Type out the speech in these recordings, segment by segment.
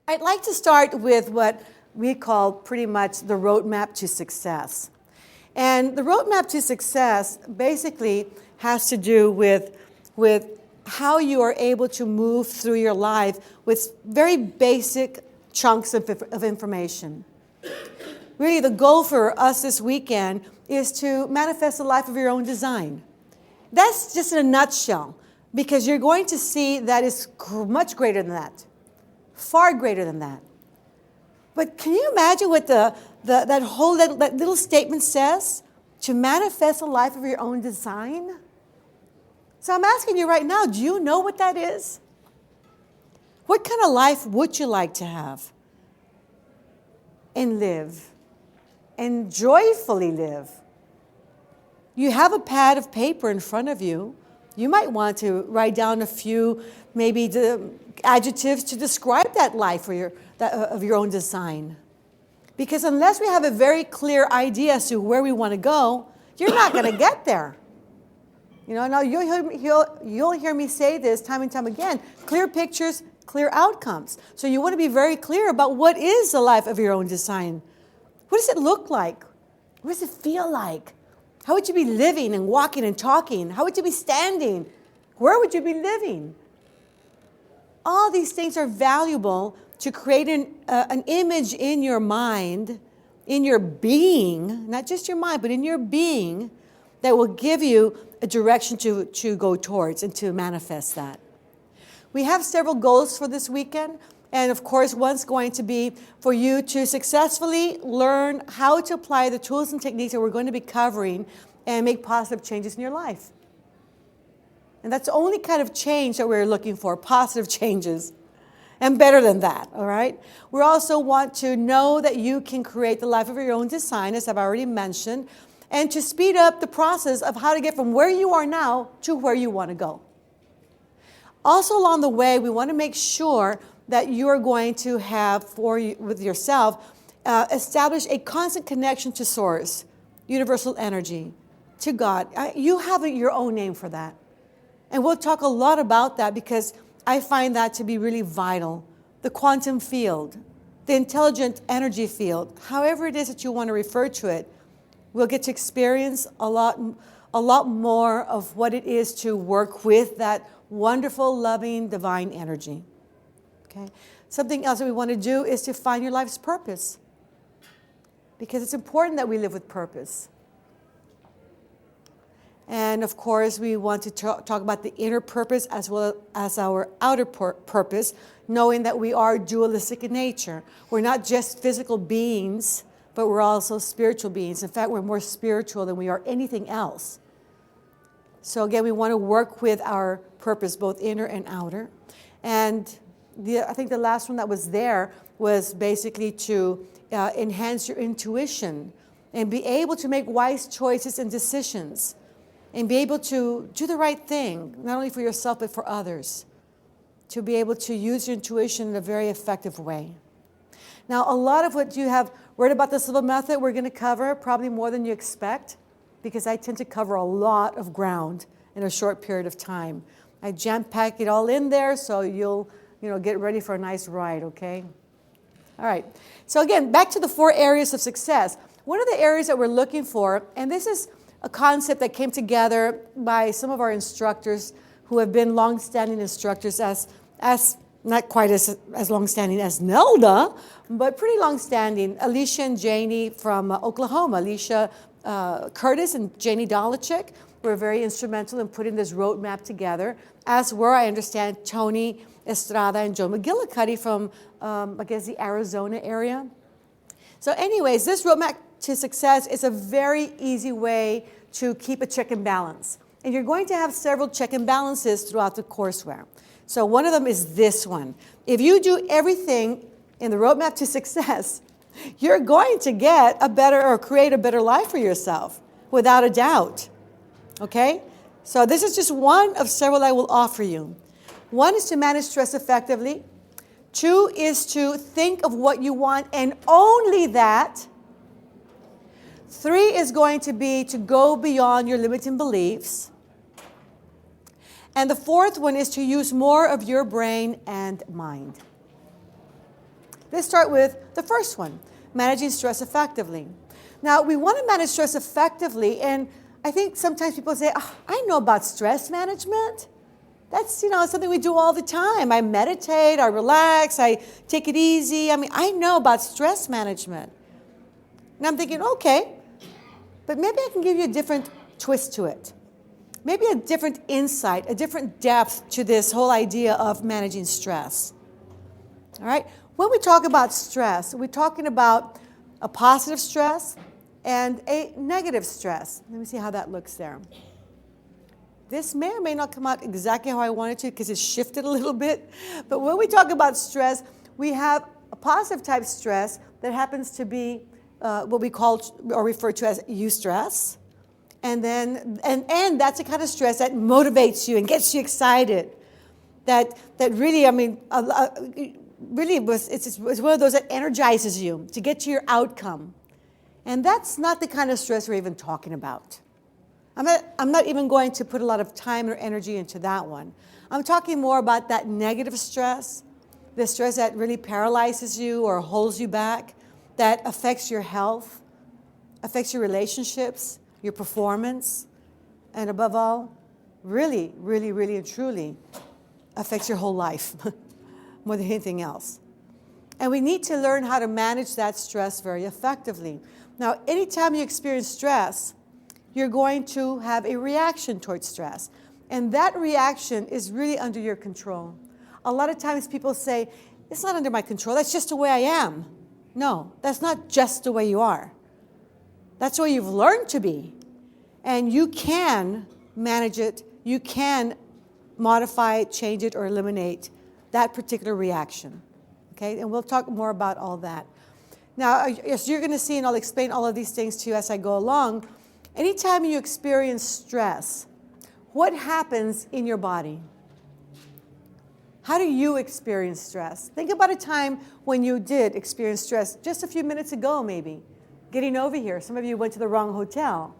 I'd like to start with what we call pretty much the roadmap to success. And the roadmap to success basically has to do with how you are able to move through your life with very basic chunks of information. Really, the goal for us this weekend is to manifest the life of your own design. That's just in a nutshell, because you're going to see that it's much greater than that, far greater than that. But can you imagine what that little statement says? To manifest the life of your own design? So I'm asking you right now, do you know what that is? What kind of life would you like to have and live and joyfully live? You have a pad of paper in front of you. You might want to write down a few, maybe the adjectives to describe that life of your own design. Because unless we have a very clear idea as to where we want to go, you're not going to get there. You know, now you'll hear me say this time and time again, clear pictures, clear outcomes. So you want to be very clear about what is the life of your own design. What does it look like? What does it feel like? How would you be living and walking and talking? How would you be standing? Where would you be living? All these things are valuable to create an image in your mind, in your being, not just your mind, but in your being, that will give you a direction to go towards and to manifest that. We have several goals for this weekend. And of course, one's going to be for you to successfully learn how to apply the tools and techniques that we're going to be covering and make positive changes in your life. And that's the only kind of change that we're looking for, positive changes. And better than that, all right? We also want to know that you can create the life of your own design, as I've already mentioned, and to speed up the process of how to get from where you are now to where you want to go. Also along the way, we want to make sure that you're going to have with yourself, establish a constant connection to Source, universal energy, to God. You have your own name for that. And we'll talk a lot about that because I find that to be really vital. The quantum field, the intelligent energy field, however it is that you want to refer to it, we'll get to experience a lot more of what it is to work with that wonderful, loving, divine energy. Okay. Something else that we want to do is to find your life's purpose. Because it's important that we live with purpose. And of course, we want to talk about the inner purpose as well as our outer purpose, knowing that we are dualistic in nature. We're not just physical beings, but we're also spiritual beings. In fact, we're more spiritual than we are anything else. So again, we want to work with our purpose, both inner and outer. And I think the last one that was there was basically to enhance your intuition and be able to make wise choices and decisions and be able to do the right thing, not only for yourself, but for others, to be able to use your intuition in a very effective way. Now, a lot of what you have read about the Silva Method, we're going to cover probably more than you expect, because I tend to cover a lot of ground in a short period of time. I jam-pack it all in there, so you'll get ready for a nice ride, okay? All right. So again, back to the 4 areas of success. One of the areas that we're looking for, and this is a concept that came together by some of our instructors who have been long-standing instructors, as not quite as long-standing as Nelda, but pretty long-standing. Alicia and Janie from Oklahoma. Alicia Curtis and Janie Dolachek were very instrumental in putting this roadmap together, as were, I understand, Tony Estrada and Joe McGillicuddy from, I guess, the Arizona area. So anyways, this roadmap to success is a very easy way to keep a check and balance. And you're going to have several check and balances throughout the courseware. So one of them is this one. If you do everything in the roadmap to success, you're going to get a better or create a better life for yourself, without a doubt. Okay? So this is just one of several I will offer you. 1 is to manage stress effectively. 2 is to think of what you want and only that. 3 is going to be to go beyond your limiting beliefs. And the 4th one is to use more of your brain and mind. Let's start with the first one, managing stress effectively. Now, we want to manage stress effectively, and I think sometimes people say, oh, I know about stress management. That's, something we do all the time. I meditate, I relax, I take it easy. I know about stress management. And I'm thinking, okay, but maybe I can give you a different twist to it. Maybe a different insight, a different depth to this whole idea of managing stress. All right? When we talk about stress, we're talking about a positive stress and a negative stress. Let me see how that looks there. This may or may not come out exactly how I want it to because it's shifted a little bit. But when we talk about stress, we have a positive type stress that happens to be what we call or refer to as eustress. And then and that's the kind of stress that motivates you and gets you excited. That really, really it's one of those that energizes you to get to your outcome. And that's not the kind of stress we're even talking about. I'm not even going to put a lot of time or energy into that one. I'm talking more about that negative stress, the stress that really paralyzes you or holds you back, that affects your health, affects your relationships, your performance, and above all, really, really, really and truly affects your whole life more than anything else. And we need to learn how to manage that stress very effectively. Now, anytime you experience stress, you're going to have a reaction towards stress. And that reaction is really under your control. A lot of times people say, it's not under my control, that's just the way I am. No, that's not just the way you are. That's the way you've learned to be. And you can manage it, you can modify it, change it, or eliminate that particular reaction. Okay, and we'll talk more about all that. Now, as you're going to see, and I'll explain all of these things to you as I go along, anytime you experience stress, what happens in your body? How do you experience stress? Think about a time when you did experience stress just a few minutes ago, maybe. Getting over here. Some of you went to the wrong hotel,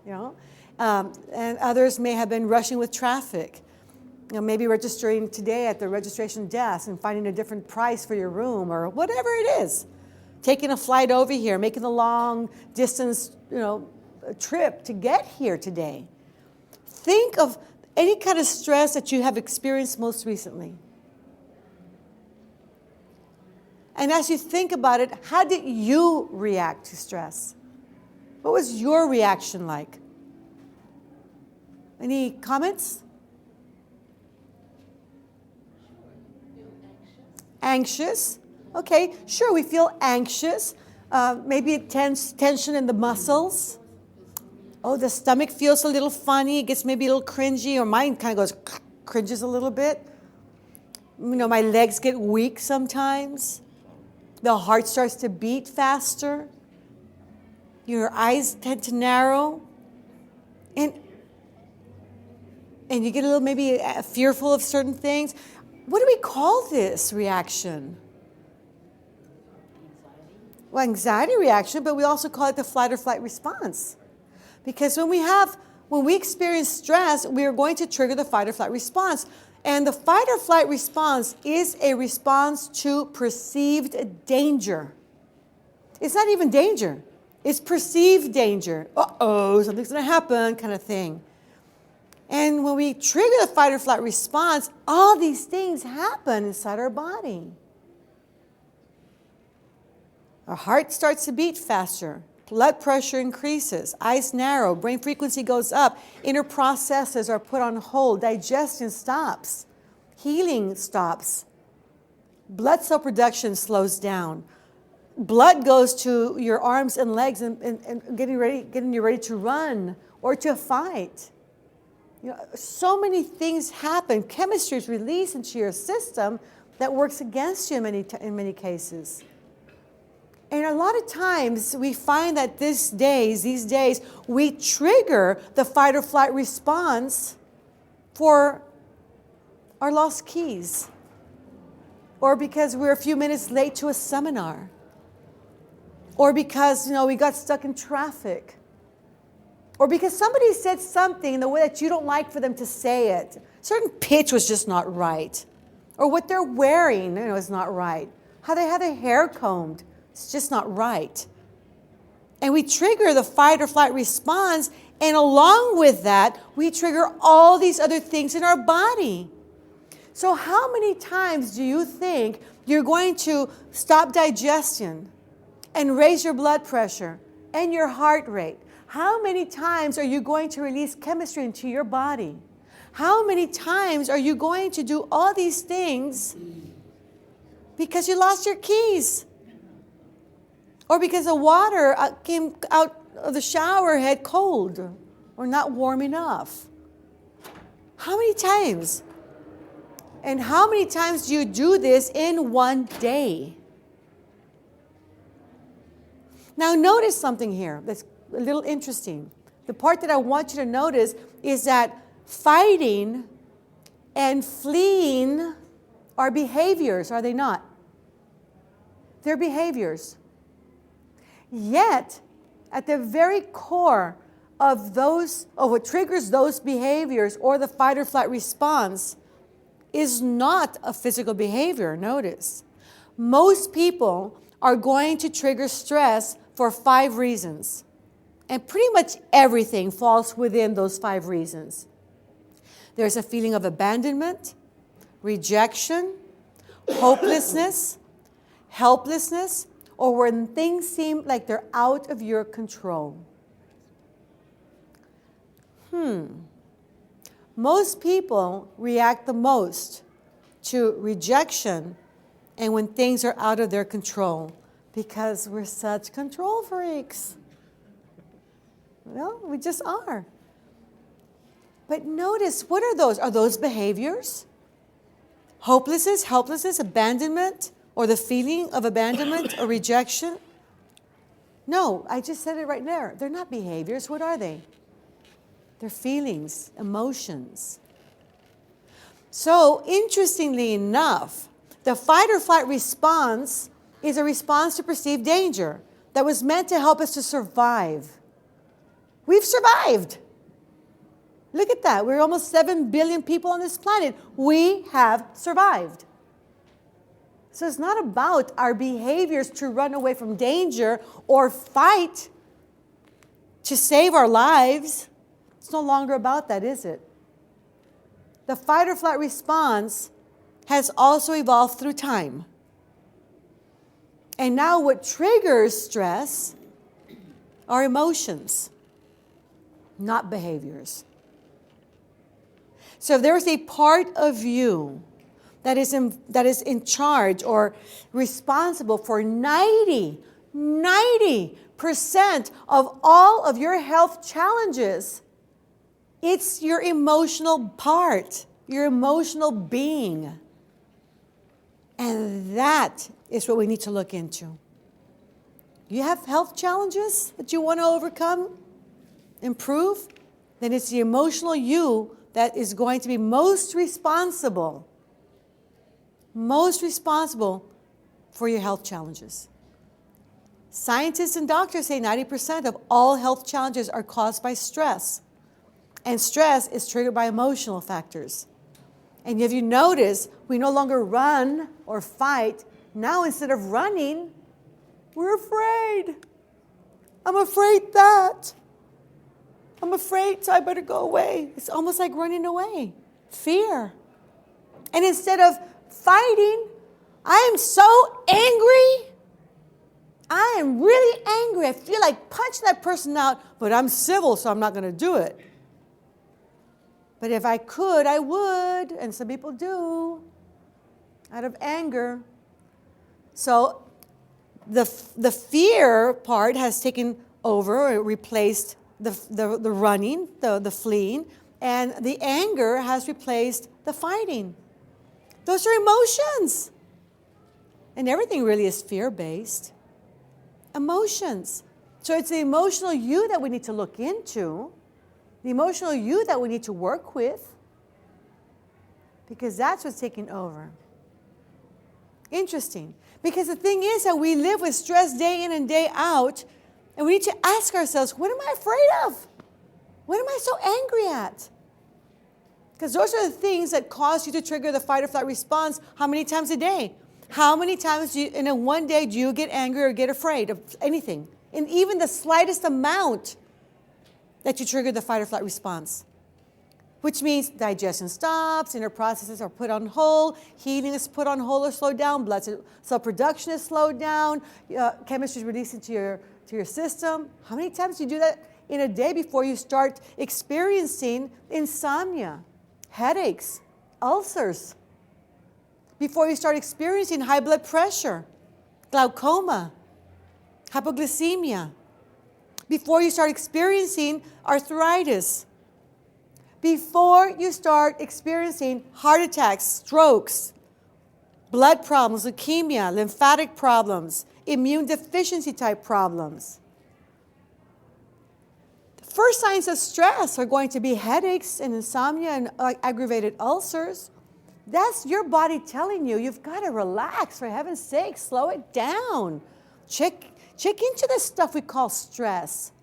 and others may have been rushing with traffic. Maybe registering today at the registration desk and finding a different price for your room or whatever it is. Taking a flight over here, making a long distance, trip to get here today. Think of any kind of stress that you have experienced most recently. And as you think about it, how did you react to stress? What was your reaction like? Any comments? Anxious? Okay, sure, we feel anxious. Maybe tension in the muscles. Oh, the stomach feels a little funny. It gets maybe a little cringy, or mine kind of cringes a little bit. My legs get weak sometimes. The heart starts to beat faster. Your eyes tend to narrow. And you get a little maybe fearful of certain things. What do we call this reaction? Well, anxiety reaction, but we also call it the fight or flight response. Because when we experience stress, we are going to trigger the fight or flight response. And the fight or flight response is a response to perceived danger. It's not even danger. It's perceived danger. Uh-oh, something's going to happen kind of thing. And when we trigger the fight or flight response, all these things happen inside our body. Our heart starts to beat faster. Blood pressure increases. Eyes narrow. Brain frequency goes up. Inner processes are put on hold. Digestion stops. Healing stops. Blood cell production slows down. Blood goes to your arms and legs and getting you ready to run or to fight. So many things happen. Chemistry is released into your system that works against you in many cases. And a lot of times we find that these days, we trigger the fight or flight response for our lost keys, or because we're a few minutes late to a seminar, or because we got stuck in traffic, or because somebody said something in the way that you don't like for them to say it. Certain pitch was just not right, or what they're wearing is not right. how they have their hair combed. It's just not right. And we trigger the fight or flight response, and along with that, we trigger all these other things in our body. So how many times do you think you're going to stop digestion and raise your blood pressure and your heart rate? How many times are you going to release chemistry into your body? How many times are you going to do all these things because you lost your keys? Or because the water came out of the shower head cold or not warm enough? How many times? And how many times do you do this in one day? Now notice something here that's a little interesting. The part that I want you to notice is that fighting and fleeing are behaviors, are they not? They're behaviors. Yet, at the very core of what triggers those behaviors or the fight or flight response is not a physical behavior, notice. Most people are going to trigger stress for 5 reasons. And pretty much everything falls within those 5 reasons. There's a feeling of abandonment, rejection, hopelessness, helplessness, or when things seem like they're out of your control. Most people react the most to rejection and when things are out of their control because we're such control freaks. Well, we just are. But notice, what are those? Are those behaviors? Hopelessness, helplessness, abandonment, or the feeling of abandonment or rejection? No, I just said it right there. They're not behaviors. What are they? They're feelings, emotions. So, interestingly enough, the fight or flight response is a response to perceived danger that was meant to help us to survive. We've survived. Look at that. We're almost 7 billion people on this planet. We have survived. So it's not about our behaviors to run away from danger or fight to save our lives. It's no longer about that, is it? The fight or flight response has also evolved through time. And now what triggers stress are emotions, not behaviors. So if there's a part of you that is in charge or responsible for 90% of all of your health challenges, it's your emotional part, your emotional being. And that is what we need to look into. You have health challenges that you want to overcome, improve, then it's the emotional you that is going to be most responsible for your health challenges. Scientists and doctors say 90% of all health challenges are caused by stress. And stress is triggered by emotional factors. And if you notice, we no longer run or fight. Now instead of running, we're afraid. I'm afraid that. I'm afraid, so I better go away. It's almost like running away. Fear. And instead of fighting, I am so angry. I am really angry. I feel like punching that person out, but I'm civil, so I'm not going to do it. But if I could, I would, and some people do, out of anger. So the fear part has taken over, or replaced the running, the fleeing, and the anger has replaced the fighting. Those are emotions. And everything really is fear-based. Emotions. So it's the emotional you that we need to look into, the emotional you that we need to work with, because that's what's taking over. Interesting. Because the thing is that we live with stress day in and day out, and we need to ask ourselves, what am I afraid of? What am I so angry at? Because those are the things that cause you to trigger the fight or flight response how many times a day? How many times in a one day do you get angry or get afraid of anything? And even the slightest amount that you trigger the fight or flight response. Which means digestion stops, inner processes are put on hold, healing is put on hold or slowed down, blood cell production is slowed down, chemistry is released into your system. How many times do you do that in a day before you start experiencing insomnia, headaches, ulcers? Before you start experiencing high blood pressure, glaucoma, hypoglycemia? Before you start experiencing arthritis? Before you start experiencing heart attacks, strokes, blood problems, leukemia, lymphatic problems, immune deficiency type problems. The first signs of stress are going to be headaches and insomnia and aggravated ulcers. That's your body telling you, you've got to relax, for heaven's sake, slow it down. Check into this stuff we call stress.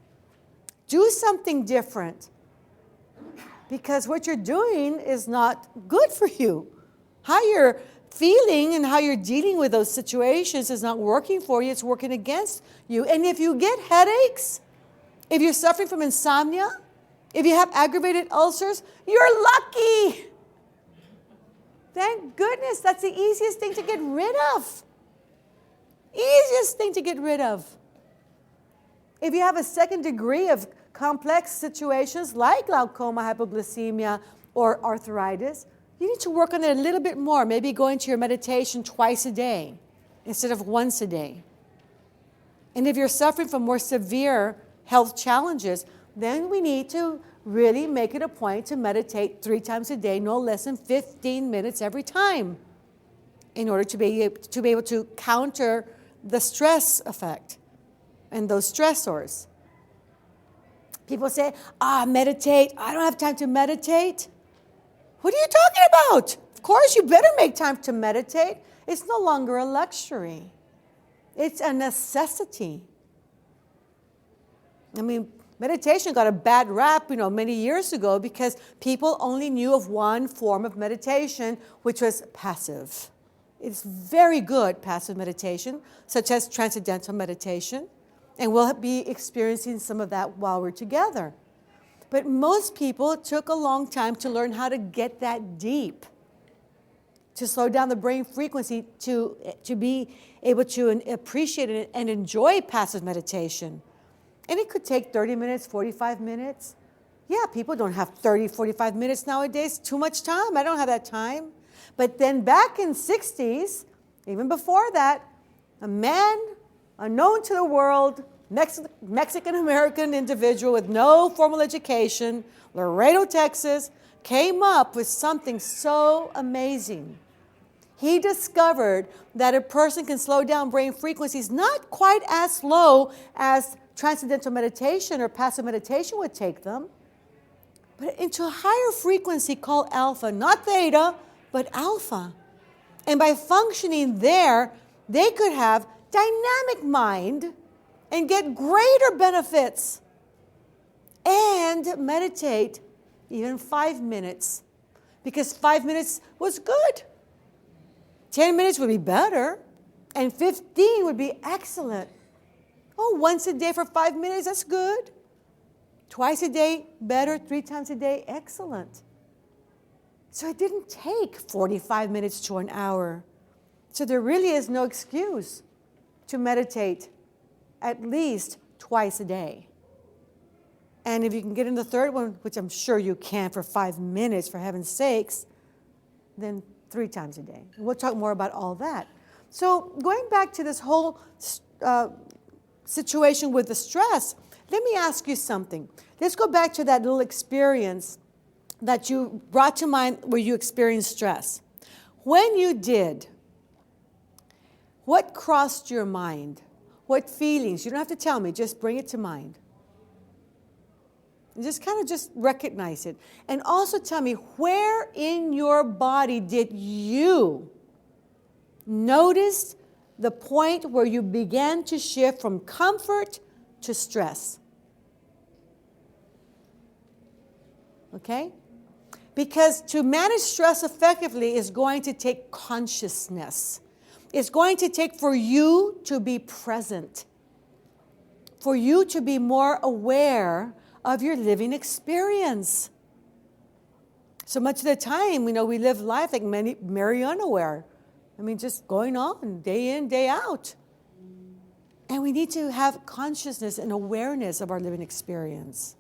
Do something different. Because what you're doing is not good for you. How you're feeling and how you're dealing with those situations is not working for you, it's working against you. And if you get headaches, if you're suffering from insomnia, if you have aggravated ulcers, you're lucky. Thank goodness, that's the easiest thing to get rid of. Easiest thing to get rid of. If you have a second degree of complex situations like glaucoma, hypoglycemia, or arthritis, you need to work on it a little bit more. Maybe go into your meditation twice a day instead of once a day. And if you're suffering from more severe health challenges, then we need to really make it a point to meditate 3 times a day, no less than 15 minutes every time, in order to be able to counter the stress effect and those stressors. People say, meditate. I don't have time to meditate. What are you talking about? Of course, you better make time to meditate. It's no longer a luxury. It's a necessity. I mean, meditation got a bad rap, many years ago because people only knew of one form of meditation, which was passive. It's very good, passive meditation, such as transcendental meditation. And we'll be experiencing some of that while we're together. But most people, it took a long time to learn how to get that deep, to slow down the brain frequency, to be able to appreciate it and enjoy passive meditation. And it could take 30 minutes, 45 minutes. Yeah, people don't have 30, 45 minutes nowadays. Too much time. I don't have that time. But then back in the 60s, even before that, a man unknown to the world, Mexican-American individual with no formal education, Laredo, Texas, came up with something so amazing. He discovered that a person can slow down brain frequencies not quite as low as transcendental meditation or passive meditation would take them, but into a higher frequency called alpha, not theta, but alpha. And by functioning there, they could have dynamic mind and get greater benefits and meditate even 5 minutes, because 5 minutes was good. 10 minutes would be better, and 15 would be excellent. Once a day for 5 minutes, that's good. Twice a day, better. 3 times a day, excellent. So it didn't take 45 minutes to an hour. So there really is no excuse to meditate at least twice a day. And if you can get in the third one, which I'm sure you can for 5 minutes, for heaven's sakes, then 3 times a day. We'll talk more about all that. So going back to this whole situation with the stress, let me ask you something. Let's go back to that little experience that you brought to mind where you experienced stress. When you did, what crossed your mind? What feelings? You don't have to tell me, just bring it to mind. And just recognize it. And also tell me, where in your body did you notice the point where you began to shift from comfort to stress? Okay? Because to manage stress effectively is going to take consciousness. it's going to take for you to be present, for you to be more aware of your living experience. So much of the time, we live life like merry unaware. Just going on day in, day out. And we need to have consciousness and awareness of our living experience.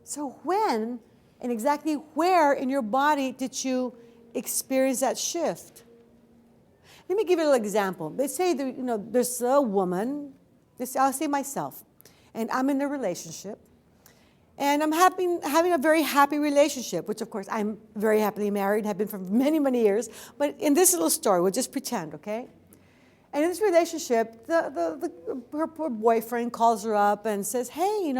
So when and exactly where in your body did you experience that shift? Let me give you a little example. Let's say there's a woman, I'll say myself, and I'm in a relationship. And I'm having a very happy relationship, which of course I'm very happily married, have been for many, many years. But in this little story, we'll just pretend, okay? And in this relationship, her poor boyfriend calls her up and says, hey,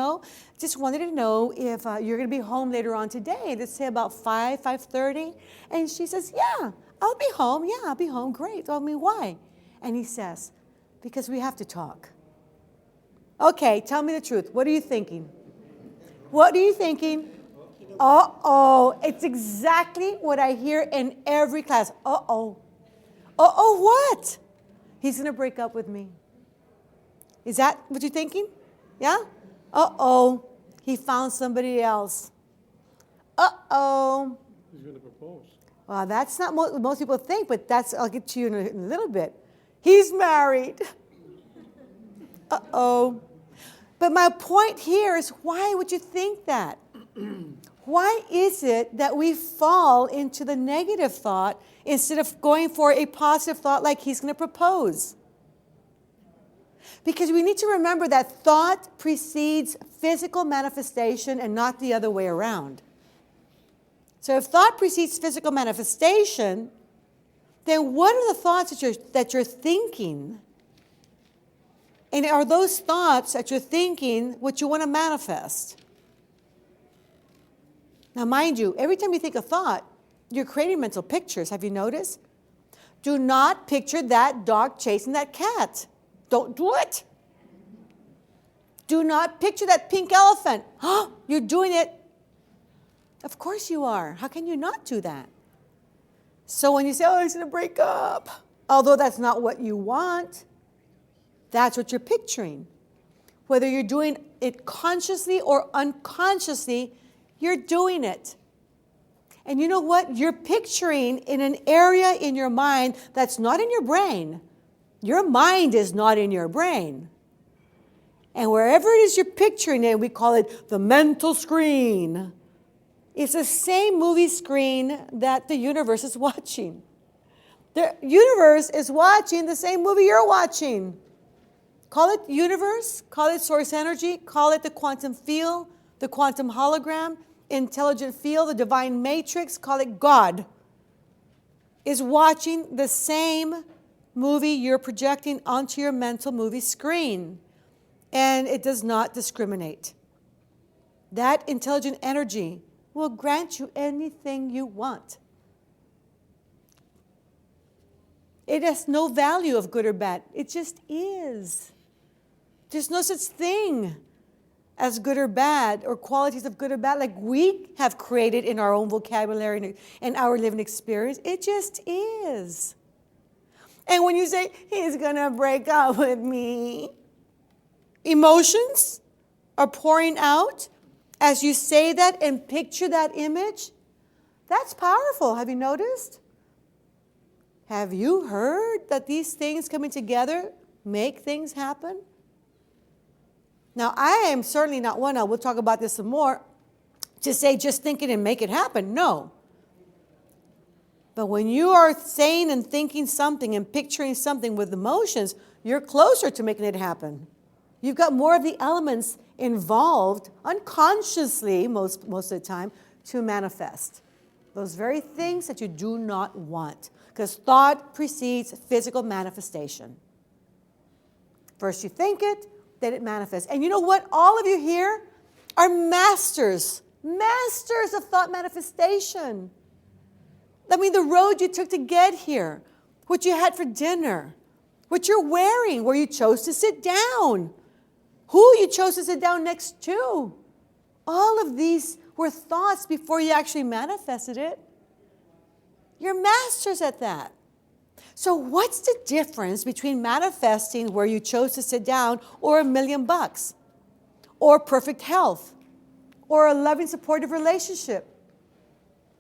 just wanted to know if you're going to be home later on today. Let's say about 5:30. And she says, yeah, I'll be home. Yeah, I'll be home. Great. Why? And he says, because we have to talk. Okay, tell me the truth. What are you thinking? What are you thinking? Uh-oh. It's exactly what I hear in every class. Uh-oh. Uh-oh, what? He's going to break up with me. Is that what you're thinking? Yeah? Uh-oh. He found somebody else. Uh-oh. He's going to propose. Well, that's not what most people think, but I'll get to you in a little bit. He's married. Uh-oh. But my point here is, why would you think that? Why is it that we fall into the negative thought instead of going for a positive thought like he's going to propose? Because we need to remember that thought precedes physical manifestation and not the other way around. So if thought precedes physical manifestation, then what are the thoughts that you're thinking? And are those thoughts that you're thinking what you want to manifest? Now, mind you, every time you think a thought, you're creating mental pictures. Have you noticed? Do not picture that dog chasing that cat. Don't do it. Do not picture that pink elephant. Oh, you're doing it. Of course you are. How can you not do that? So when you say, oh, he's going to break up, although that's not what you want, that's what you're picturing. Whether you're doing it consciously or unconsciously, you're doing it. And you know what? You're picturing in an area in your mind that's not in your brain. Your mind is not in your brain. And wherever it is you're picturing it, we call it the mental screen. It's the same movie screen that the universe is watching. The universe is watching the same movie you're watching. Call it universe, call it source energy, call it the quantum field, the quantum hologram, intelligent field, the divine matrix, call it God, is watching the same movie you're projecting onto your mental movie screen. And it does not discriminate. That intelligent energy will grant you anything you want. It has no value of good or bad. It just is. There's no such thing as good or bad, or qualities of good or bad like we have created in our own vocabulary and our living experience. It just is. And when you say, he's going to break up with me, emotions are pouring out as you say that and picture that image. That's powerful. Have you noticed? Have you heard that these things coming together make things happen? Now, I am certainly not one, we'll talk about this some more, to say just think it and make it happen. No. But when you are saying and thinking something and picturing something with emotions, you're closer to making it happen. You've got more of the elements involved unconsciously most of the time to manifest. Those very things that you do not want. Because thought precedes physical manifestation. First you think it, then it manifests. And you know what? All of you here are masters of thought manifestation. I mean, the road you took to get here, what you had for dinner, what you're wearing, where you chose to sit down, who you chose to sit down next to. All of these were thoughts before you actually manifested it. You're masters at that. So what's the difference between manifesting where you chose to sit down or $1 million or perfect health or a loving, supportive relationship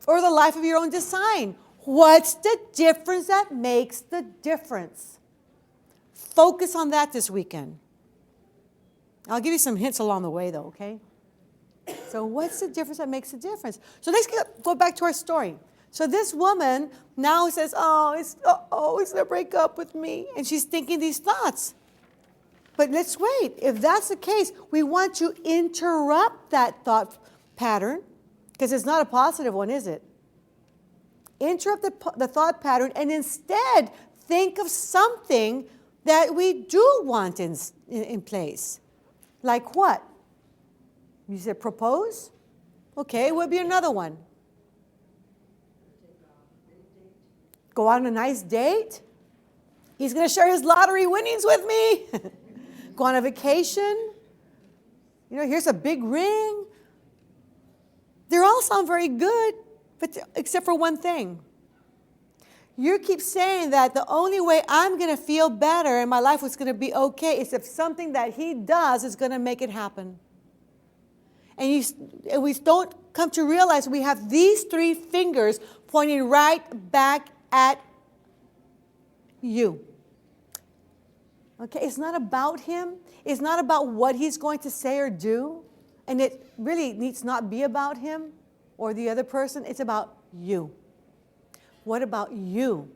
or the life of your own design? What's the difference that makes the difference? Focus on that this weekend. I'll give you some hints along the way, though, okay? So what's the difference that makes a difference? So let's go back to our story. So this woman now says, he's going to break up with me. And she's thinking these thoughts. But let's wait. If that's the case, we want to interrupt that thought pattern, because it's not a positive one, is it? Interrupt the thought pattern and instead think of something that we do want in place. Like what? You said propose? Okay, what would be another one? Go on a nice date? He's going to share his lottery winnings with me. Go on a vacation? Here's a big ring. They all sound very good, but except for one thing. You keep saying that the only way I'm going to feel better and my life was going to be okay is if something that he does is going to make it happen. And we don't come to realize we have these 3 fingers pointing right back at you. Okay, it's not about him. It's not about what he's going to say or do. And it really needs not be about him or the other person. It's about you. What about you?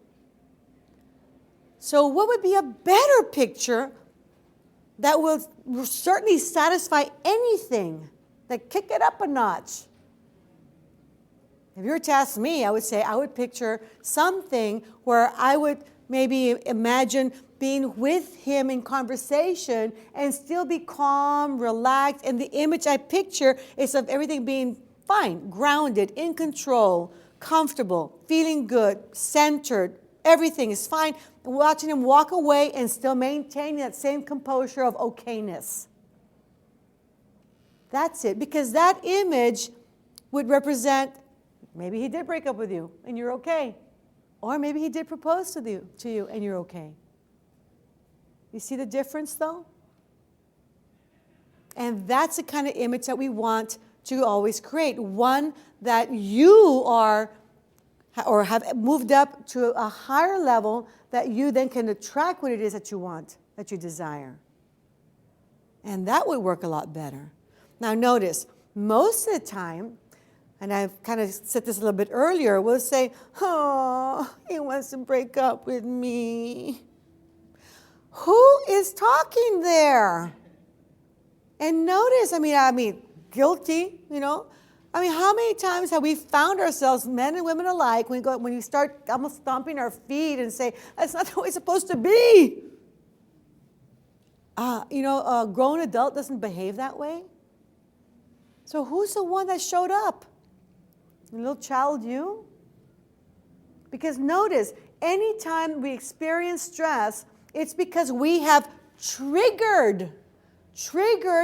So what would be a better picture that will certainly satisfy anything, that kick it up a notch? If you were to ask me, I would say I would picture something where I would maybe imagine being with him in conversation and still be calm, relaxed, and the image I picture is of everything being fine, grounded, in control, comfortable, feeling good, centered, everything is fine. Watching him walk away and still maintaining that same composure of okayness. That's it, because that image would represent maybe he did break up with you and you're okay. Or maybe he did propose to you and you're okay. You see the difference though? And that's the kind of image that we want to always create. One that you are or have moved up to a higher level that you then can attract what it is that you want, that you desire. And that would work a lot better. Now notice, most of the time, and I've kind of said this a little bit earlier, we'll say, he wants to break up with me. Who is talking there? And notice, I mean, guilty, how many times have we found ourselves, men and women alike, when you start almost stomping our feet and say, that's not the way it's supposed to be. A grown adult doesn't behave that way. So who's the one that showed up? A little child, you? Because notice, anytime we experience stress, it's because we have triggered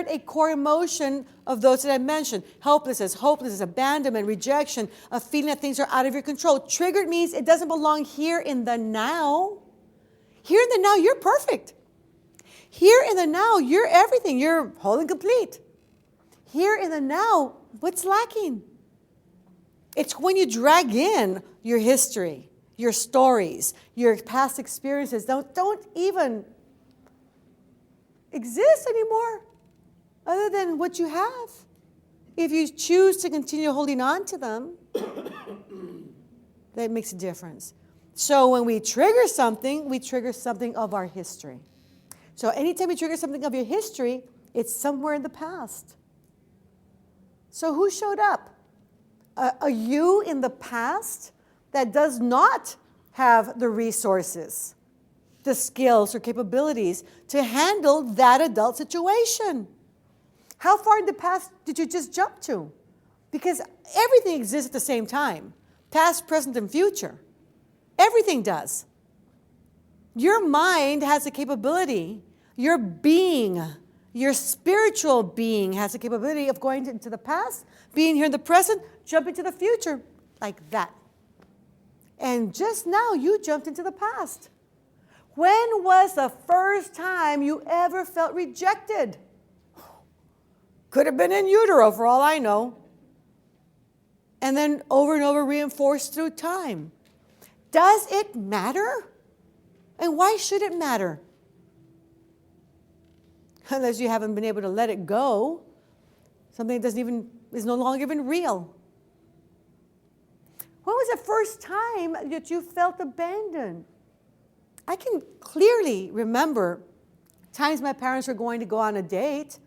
a core emotion of those that I mentioned. Helplessness, hopelessness, abandonment, rejection, a feeling that things are out of your control. Triggered means it doesn't belong here in the now. Here in the now, you're perfect. Here in the now, you're everything. You're whole and complete. Here in the now, what's lacking? It's when you drag in your history, your stories, your past experiences. Don't even exist anymore other than what you have. If you choose to continue holding on to them, that makes a difference. So when we trigger something of our history. So anytime you trigger something of your history, it's somewhere in the past. So who showed up? A you in the past that does not have the resources, the skills or capabilities to handle that adult situation. How far in the past did you just jump to? Because everything exists at the same time. Past, present, and future. Everything does. Your mind has a capability. Your being, your spiritual being has a capability of going into the past, being here in the present, jumping to the future, like that. And just now, you jumped into the past. When was the first time you ever felt rejected? Could have been in utero, for all I know. And then over and over reinforced through time. Does it matter? And why should it matter? Unless you haven't been able to let it go. Something that is no longer even real. When was the first time that you felt abandoned? I can clearly remember times my parents were going to go on a date,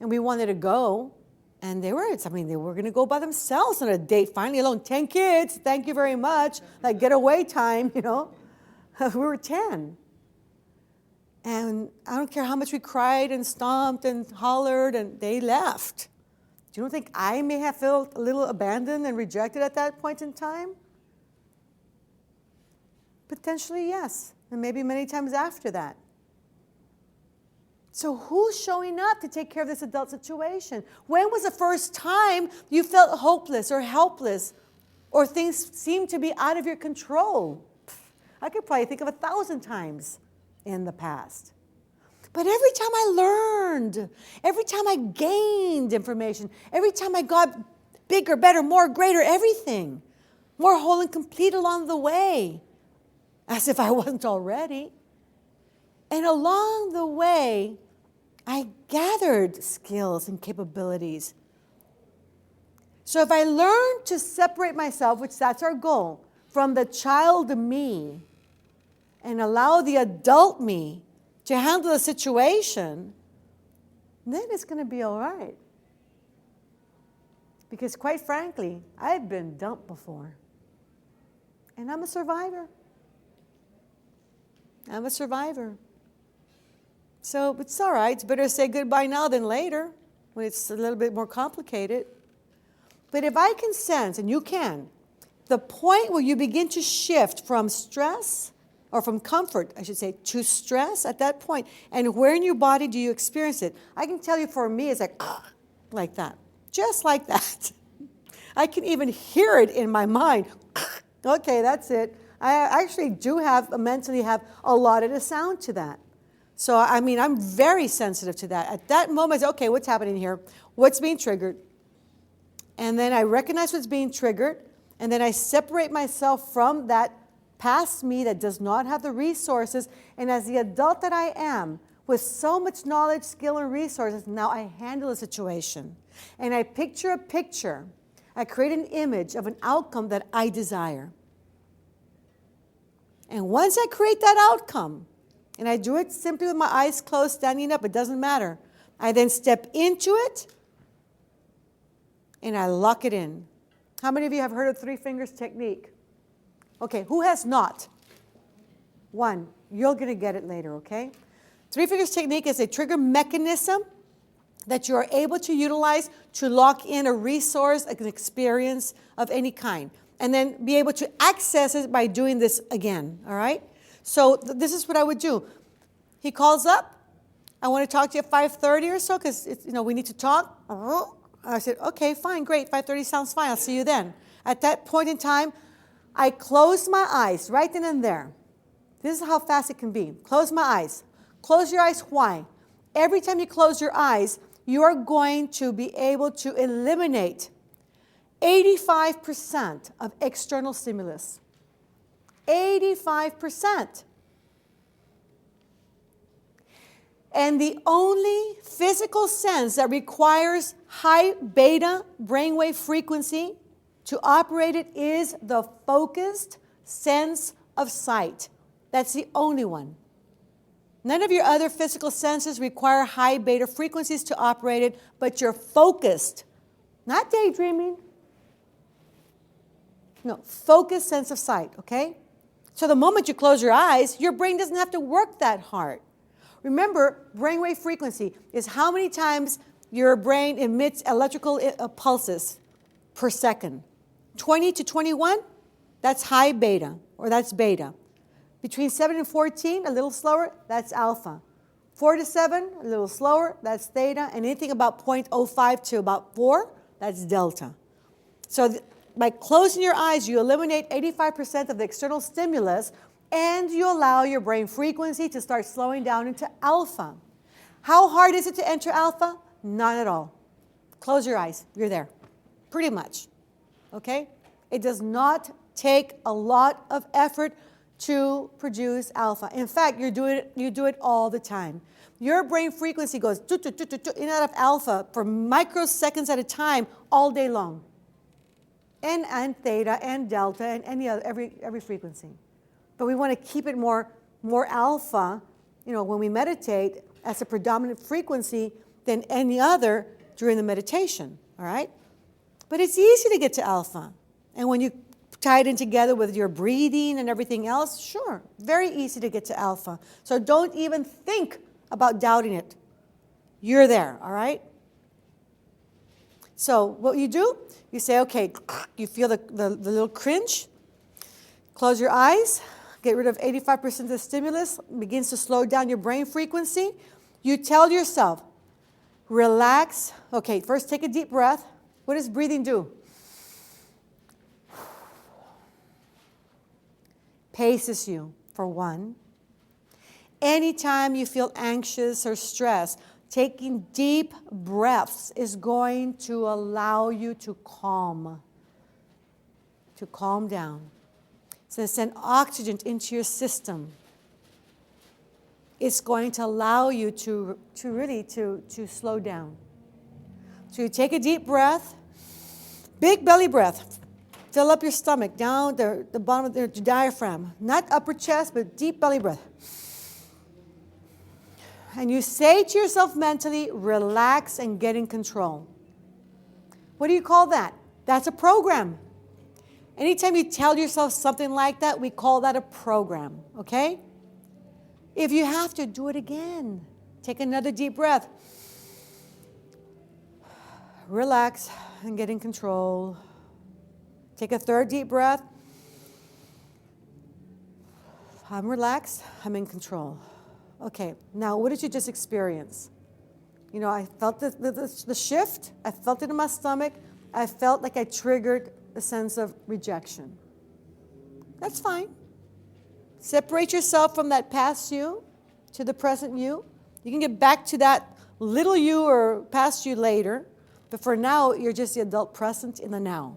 and we wanted to go, and they were going to go by themselves on a date, finally alone. 10 kids, thank you very much. Like getaway time, We were 10. And I don't care how much we cried and stomped and hollered, and they left. Do you don't think I may have felt a little abandoned and rejected at that point in time? Potentially, yes. And maybe many times after that. So who's showing up to take care of this adult situation? When was the first time you felt hopeless or helpless or things seemed to be out of your control? I could probably think of 1,000 times in the past. But every time I learned, every time I gained information, every time I got bigger, better, more, greater, everything, more whole and complete along the way, as if I wasn't already. And along the way, I gathered skills and capabilities. So if I learn to separate myself, which that's our goal, from the child me, and allow the adult me to handle the situation, then it's going to be all right. Because quite frankly, I've been dumped before. And I'm a survivor. I'm a survivor. So it's all right. It's better to say goodbye now than later, when it's a little bit more complicated. But if I can sense, and you can, the point where you begin to shift from stress, or from comfort, I should say, to stress at that point, and where in your body do you experience it? I can tell you for me, it's like that. Just like that. I can even hear it in my mind. Okay, that's it. I actually mentally have allotted a sound to that. So, I'm very sensitive to that. At that moment, I say, okay, what's happening here? What's being triggered? And then I recognize what's being triggered, and then I separate myself from that past me that does not have the resources, and as the adult that I am, with so much knowledge, skill, and resources, now I handle the situation. And I picture a picture. I create an image of an outcome that I desire. And once I create that outcome, and I do it simply with my eyes closed, standing up, it doesn't matter. I then step into it, and I lock it in. How many of you have heard of 3 fingers technique? Okay, who has not? 1. You're going to get it later, okay? 3 fingers technique is a trigger mechanism that you are able to utilize to lock in a resource, an experience of any kind, and then be able to access it by doing this again, all right? So this is what I would do. He calls up. I want to talk to you at 5:30 or so because we need to talk. I said, okay, fine, great. 5:30 sounds fine. I'll see you then. At that point in time, I close my eyes right then and there. This is how fast it can be. Close my eyes. Close your eyes. Why? Every time you close your eyes, you are going to be able to eliminate 85% of external stimulus. 85%. And the only physical sense that requires high beta brainwave frequency to operate it is the focused sense of sight. That's the only one. None of your other physical senses require high beta frequencies to operate it, but you're focused, not daydreaming. No, focused sense of sight, okay? So the moment you close your eyes, your brain doesn't have to work that hard. Remember, brainwave frequency is how many times your brain emits electrical pulses per second. 20 to 21, that's high beta, or that's beta. Between 7 and 14, a little slower, that's alpha. 4 to 7, a little slower, that's theta. And anything about 0.05 to about 4, that's delta. So by closing your eyes, you eliminate 85% of the external stimulus, and you allow your brain frequency to start slowing down into alpha. How hard is it to enter alpha? Not at all. Close your eyes. You're there. Pretty much. Okay? It does not take a lot of effort to produce alpha. In fact, you do it all the time. Your brain frequency goes in and out of alpha for microseconds at a time all day long. And theta and delta and every frequency. But we want to keep it more alpha, when we meditate as a predominant frequency than any other during the meditation, all right? But it's easy to get to alpha. And when you tie it in together with your breathing and everything else, sure, very easy to get to alpha. So don't even think about doubting it. You're there, all right? So what you do, you say, okay, you feel the little cringe, close your eyes, get rid of 85% of the stimulus, begins to slow down your brain frequency. You tell yourself, relax. Okay, first take a deep breath. What does breathing do? Paces you, for one. Anytime you feel anxious or stressed, taking deep breaths is going to allow you to calm down. So send oxygen into your system. It's going to allow you to really slow down. So you take a deep breath, big belly breath. Fill up your stomach, down the bottom of the diaphragm. Not upper chest, but deep belly breath. And you say to yourself mentally, relax and get in control. What do you call that? That's a program. Anytime you tell yourself something like that, we call that a program, okay? If you have to, do it again. Take another deep breath. Relax and get in control. Take a third deep breath. I'm relaxed. I'm in control. Okay, now what did you just experience? I felt the shift. I felt it in my stomach. I felt like I triggered a sense of rejection. That's fine. Separate yourself from that past you to the present you. You can get back to that little you or past you later, but for now, you're just the adult present in the now.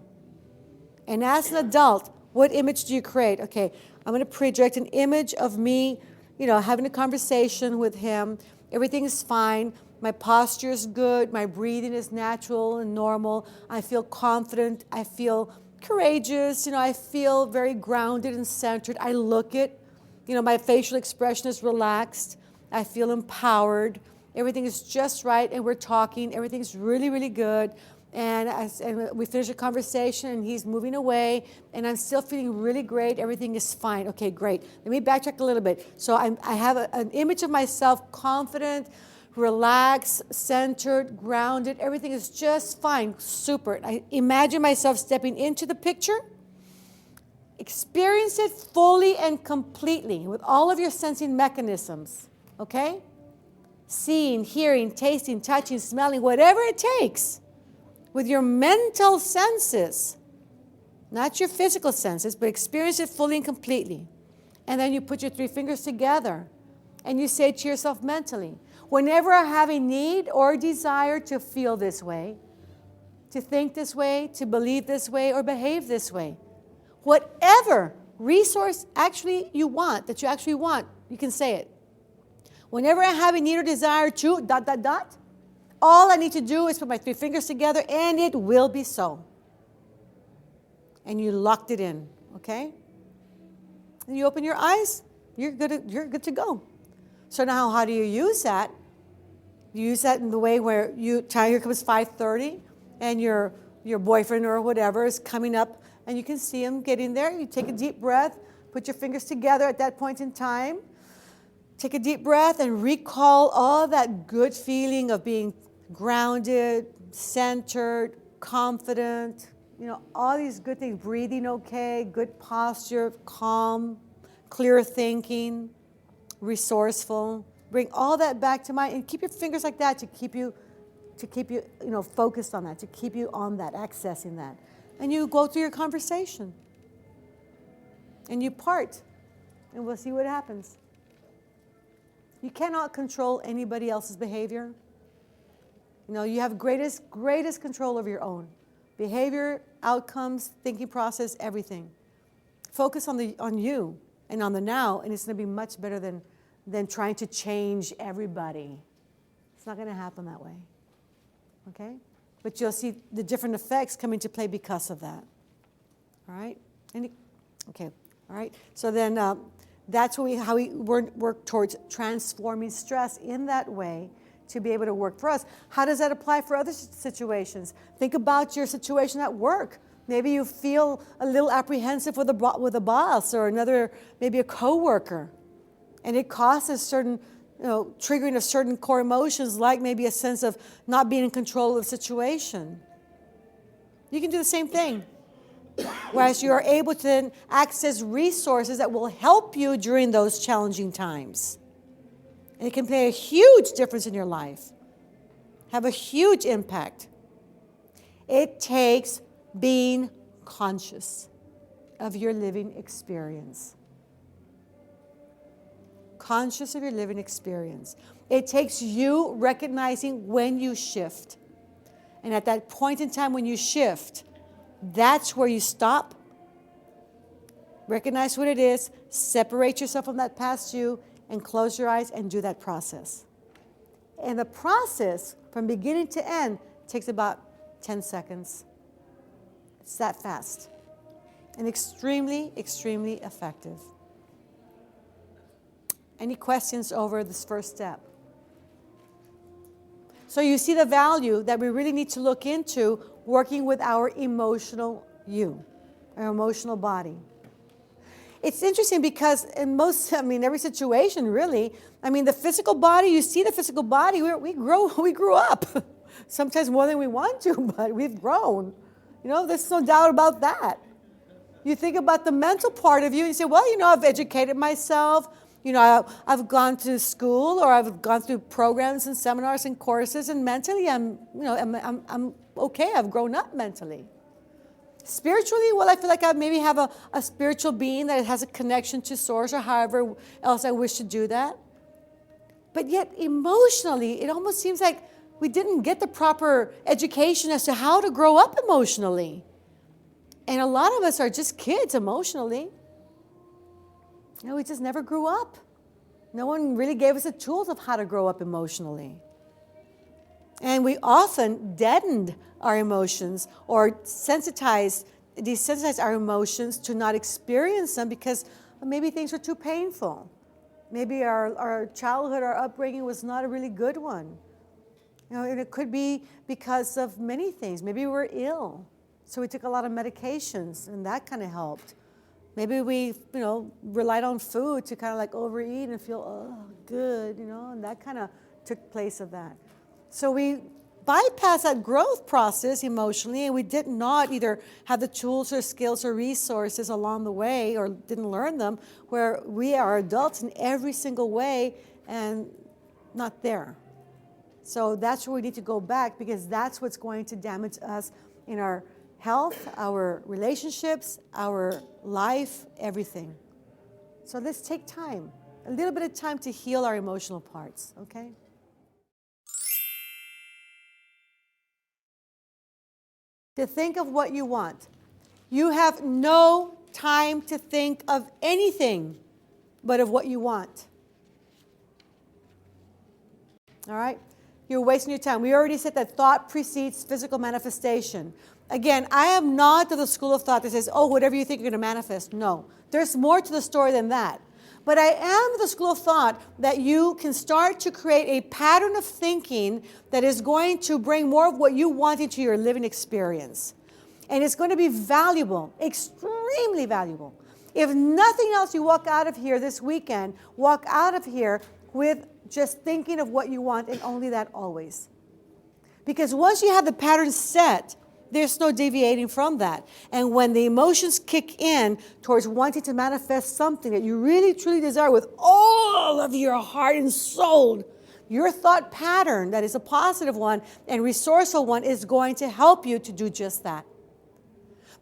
And as an adult, what image do you create? Okay, I'm going to project an image of me, having a conversation with him. Everything is fine. My posture is good. My breathing is natural and normal. I feel confident. I feel courageous. I feel very grounded and centered. I look it. My facial expression is relaxed. I feel empowered. Everything is just right, and we're talking. Everything's really, really good. And we finish a conversation, and he's moving away, and I'm still feeling really great. Everything is fine. Okay, great. Let me backtrack a little bit. So I have an image of myself, confident, relaxed, centered, grounded. Everything is just fine. Super. I imagine myself stepping into the picture. Experience it fully and completely with all of your sensing mechanisms. Okay? Seeing, hearing, tasting, touching, smelling, whatever it takes. With your mental senses, not your physical senses, but experience it fully and completely. And then you put your 3 fingers together and you say to yourself mentally, whenever I have a need or desire to feel this way, to think this way, to believe this way, or behave this way, whatever resource you actually want, you can say it. Whenever I have a need or desire to ... all I need to do is put my 3 fingers together, and it will be so. And you locked it in, okay? And you open your eyes, you're good to go. So now how do you use that? You use that in the way where here comes 5:30, and your boyfriend or whatever is coming up, and you can see him getting there. You take a deep breath, put your fingers together at that point in time. Take a deep breath and recall all that good feeling of being grounded, centered, confident, all these good things, breathing okay, good posture, calm, clear thinking, resourceful. Bring all that back to mind and keep your fingers like that to keep you focused on that, to keep you on that, accessing that. and you go through your conversation. And you part, and we'll see what happens. You cannot control anybody else's behavior. You know, you have greatest control of your own. Behavior, outcomes, thinking process, everything. Focus on you and on the now, and it's going to be much better than trying to change everybody. It's not going to happen that way. Okay? But you'll see the different effects come into play because of that. All right? Okay. All right? So then that's how we work towards transforming stress in that way to be able to work for us. How does that apply for other situations? Think about your situation at work. Maybe you feel a little apprehensive with a boss or maybe a coworker, and it causes certain, triggering of certain core emotions, like maybe a sense of not being in control of the situation. You can do the same thing. Whereas you are able to then access resources that will help you during those challenging times. And it can play a huge difference in your life, have a huge impact. It takes being conscious of your living experience. Conscious of your living experience. It takes you recognizing when you shift. And at that point in time when you shift, that's where you stop, recognize what it is, separate yourself from that past you, and close your eyes and do that process. And the process, from beginning to end, takes about 10 seconds. It's that fast. And extremely, extremely effective. Any questions over this first step? So you see the value that we really need to look into working with our emotional you, our emotional body. It's interesting because in every situation really, the physical body, you see the physical body, we grew up. Sometimes more than we want to, but we've grown. There's no doubt about that. You think about the mental part of you and you say, well, I've educated myself. I've gone to school or I've gone through programs and seminars and courses, and mentally I'm okay. I've grown up mentally. Spiritually, well, I feel like I maybe have a spiritual being that has a connection to source or however else I wish to do that. But yet emotionally, it almost seems like we didn't get the proper education as to how to grow up emotionally. And a lot of us are just kids emotionally. We just never grew up. No one really gave us the tools of how to grow up emotionally. And we often deadened our emotions or desensitized our emotions to not experience them because maybe things were too painful. Maybe our childhood, our upbringing was not a really good one. And it could be because of many things. Maybe we were ill, so we took a lot of medications, and that kind of helped. Maybe we, relied on food to kind of like overeat and feel, good, and that kind of took place of that. So we bypassed that growth process emotionally, and we did not either have the tools or skills or resources along the way or didn't learn them, where we are adults in every single way and not there. So that's where we need to go back, because that's what's going to damage us in our health, our relationships, our life, everything. So let's take time, a little bit of time to heal our emotional parts, okay? To think of what you want. You have no time to think of anything but of what you want. All right? You're wasting your time. We already said that thought precedes physical manifestation. Again, I am not of the school of thought that says, whatever you think you're going to manifest. No. There's more to the story than that. But I am of the school of thought that you can start to create a pattern of thinking that is going to bring more of what you want into your living experience. And it's going to be valuable, extremely valuable. If nothing else, you walk out of here this weekend, walk out of here with just thinking of what you want, and only that always. Because once you have the pattern set, there's no deviating from that. And when the emotions kick in towards wanting to manifest something that you really, truly desire with all of your heart and soul, your thought pattern that is a positive one and resourceful one is going to help you to do just that.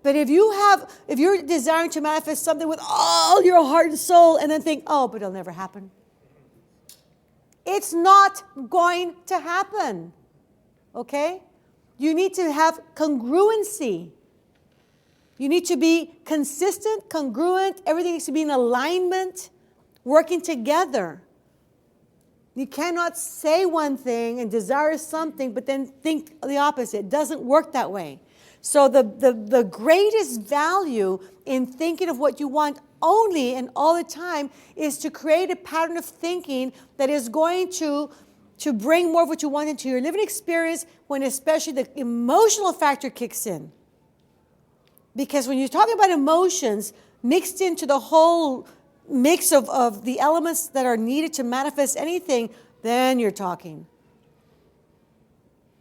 But if you're desiring to manifest something with all your heart and soul and then think, oh, but it'll never happen. It's not going to happen. Okay? You need to have congruency. You need to be consistent, congruent. Everything needs to be in alignment, working together. You cannot say one thing and desire something, but then think the opposite. It doesn't work that way. So the greatest value in thinking of what you want only and all the time is to create a pattern of thinking that is going to bring more of what you want into your living experience, when especially the emotional factor kicks in. Because when you're talking about emotions mixed into the whole mix of the elements that are needed to manifest anything, then you're talking.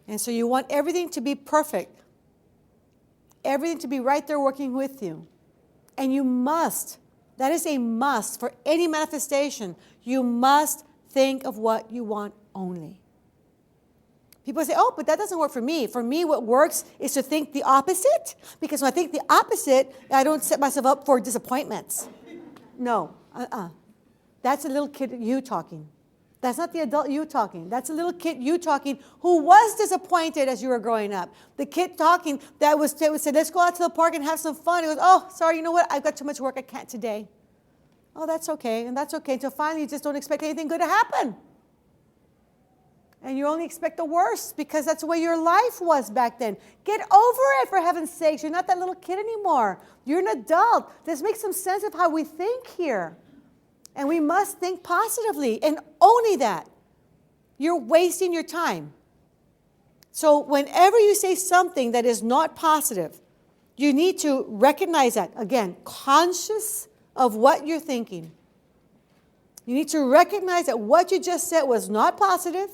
And so you want everything to be perfect. Everything to be right there working with you. And you must, that is a must for any manifestation, you must think of what you want only. People say, oh, but that doesn't work for me. For me, what works is to think the opposite. Because when I think the opposite, I don't set myself up for disappointments. No, That's a little kid you talking. That's not the adult you talking. That's a little kid you talking who was disappointed as you were growing up. The kid talking that would say, let's go out to the park and have some fun. He goes, oh, sorry, you know what? I've got too much work. I can't today. Oh, that's okay. And that's okay. Until finally you just don't expect anything good to happen. And you only expect the worst because that's the way your life was back then. Get over it, for heaven's sakes. You're not that little kid anymore. You're an adult. This makes some sense of how we think here. And we must think positively, and only that. You're wasting your time. So whenever you say something that is not positive, you need to recognize that. Again, conscious of what you're thinking. You need to recognize that what you just said was not positive.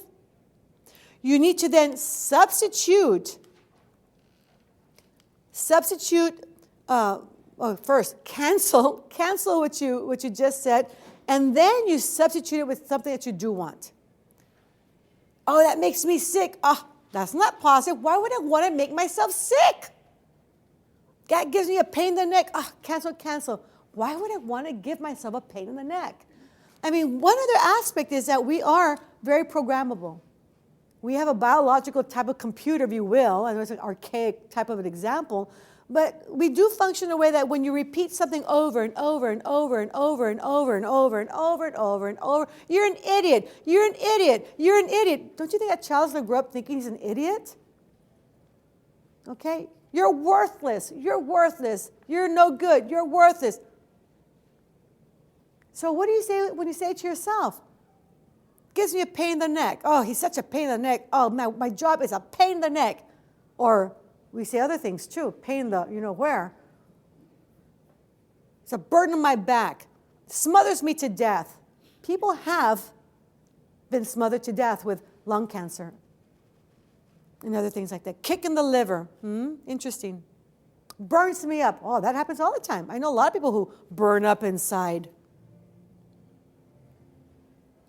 You need to then substitute, first cancel what you just said, and then you substitute it with something that you do want. Oh, that makes me sick. Oh, that's not positive. Why would I want to make myself sick? That gives me a pain in the neck. Oh, cancel. Why would I want to give myself a pain in the neck? I mean, one other aspect is that we are very programmable. We have a biological type of computer, if you will. I know it's an archaic type of an example, but we do function in a way that when you repeat something over and over and over and over and over and over and over and over and over, you're an idiot. You're an idiot. You're an idiot. Don't you think that child's going to grow up thinking he's an idiot? Okay? You're worthless. You're worthless. You're no good. You're worthless. So what do you say when you say it to yourself? Gives me a pain in the neck. Oh, he's such a pain in the neck. Oh, my job is a pain in the neck. Or we say other things too. Pain in the, where. It's a burden on my back. Smothers me to death. People have been smothered to death with lung cancer and other things like that. Kick in the liver. Interesting. Burns me up. Oh, that happens all the time. I know a lot of people who burn up inside.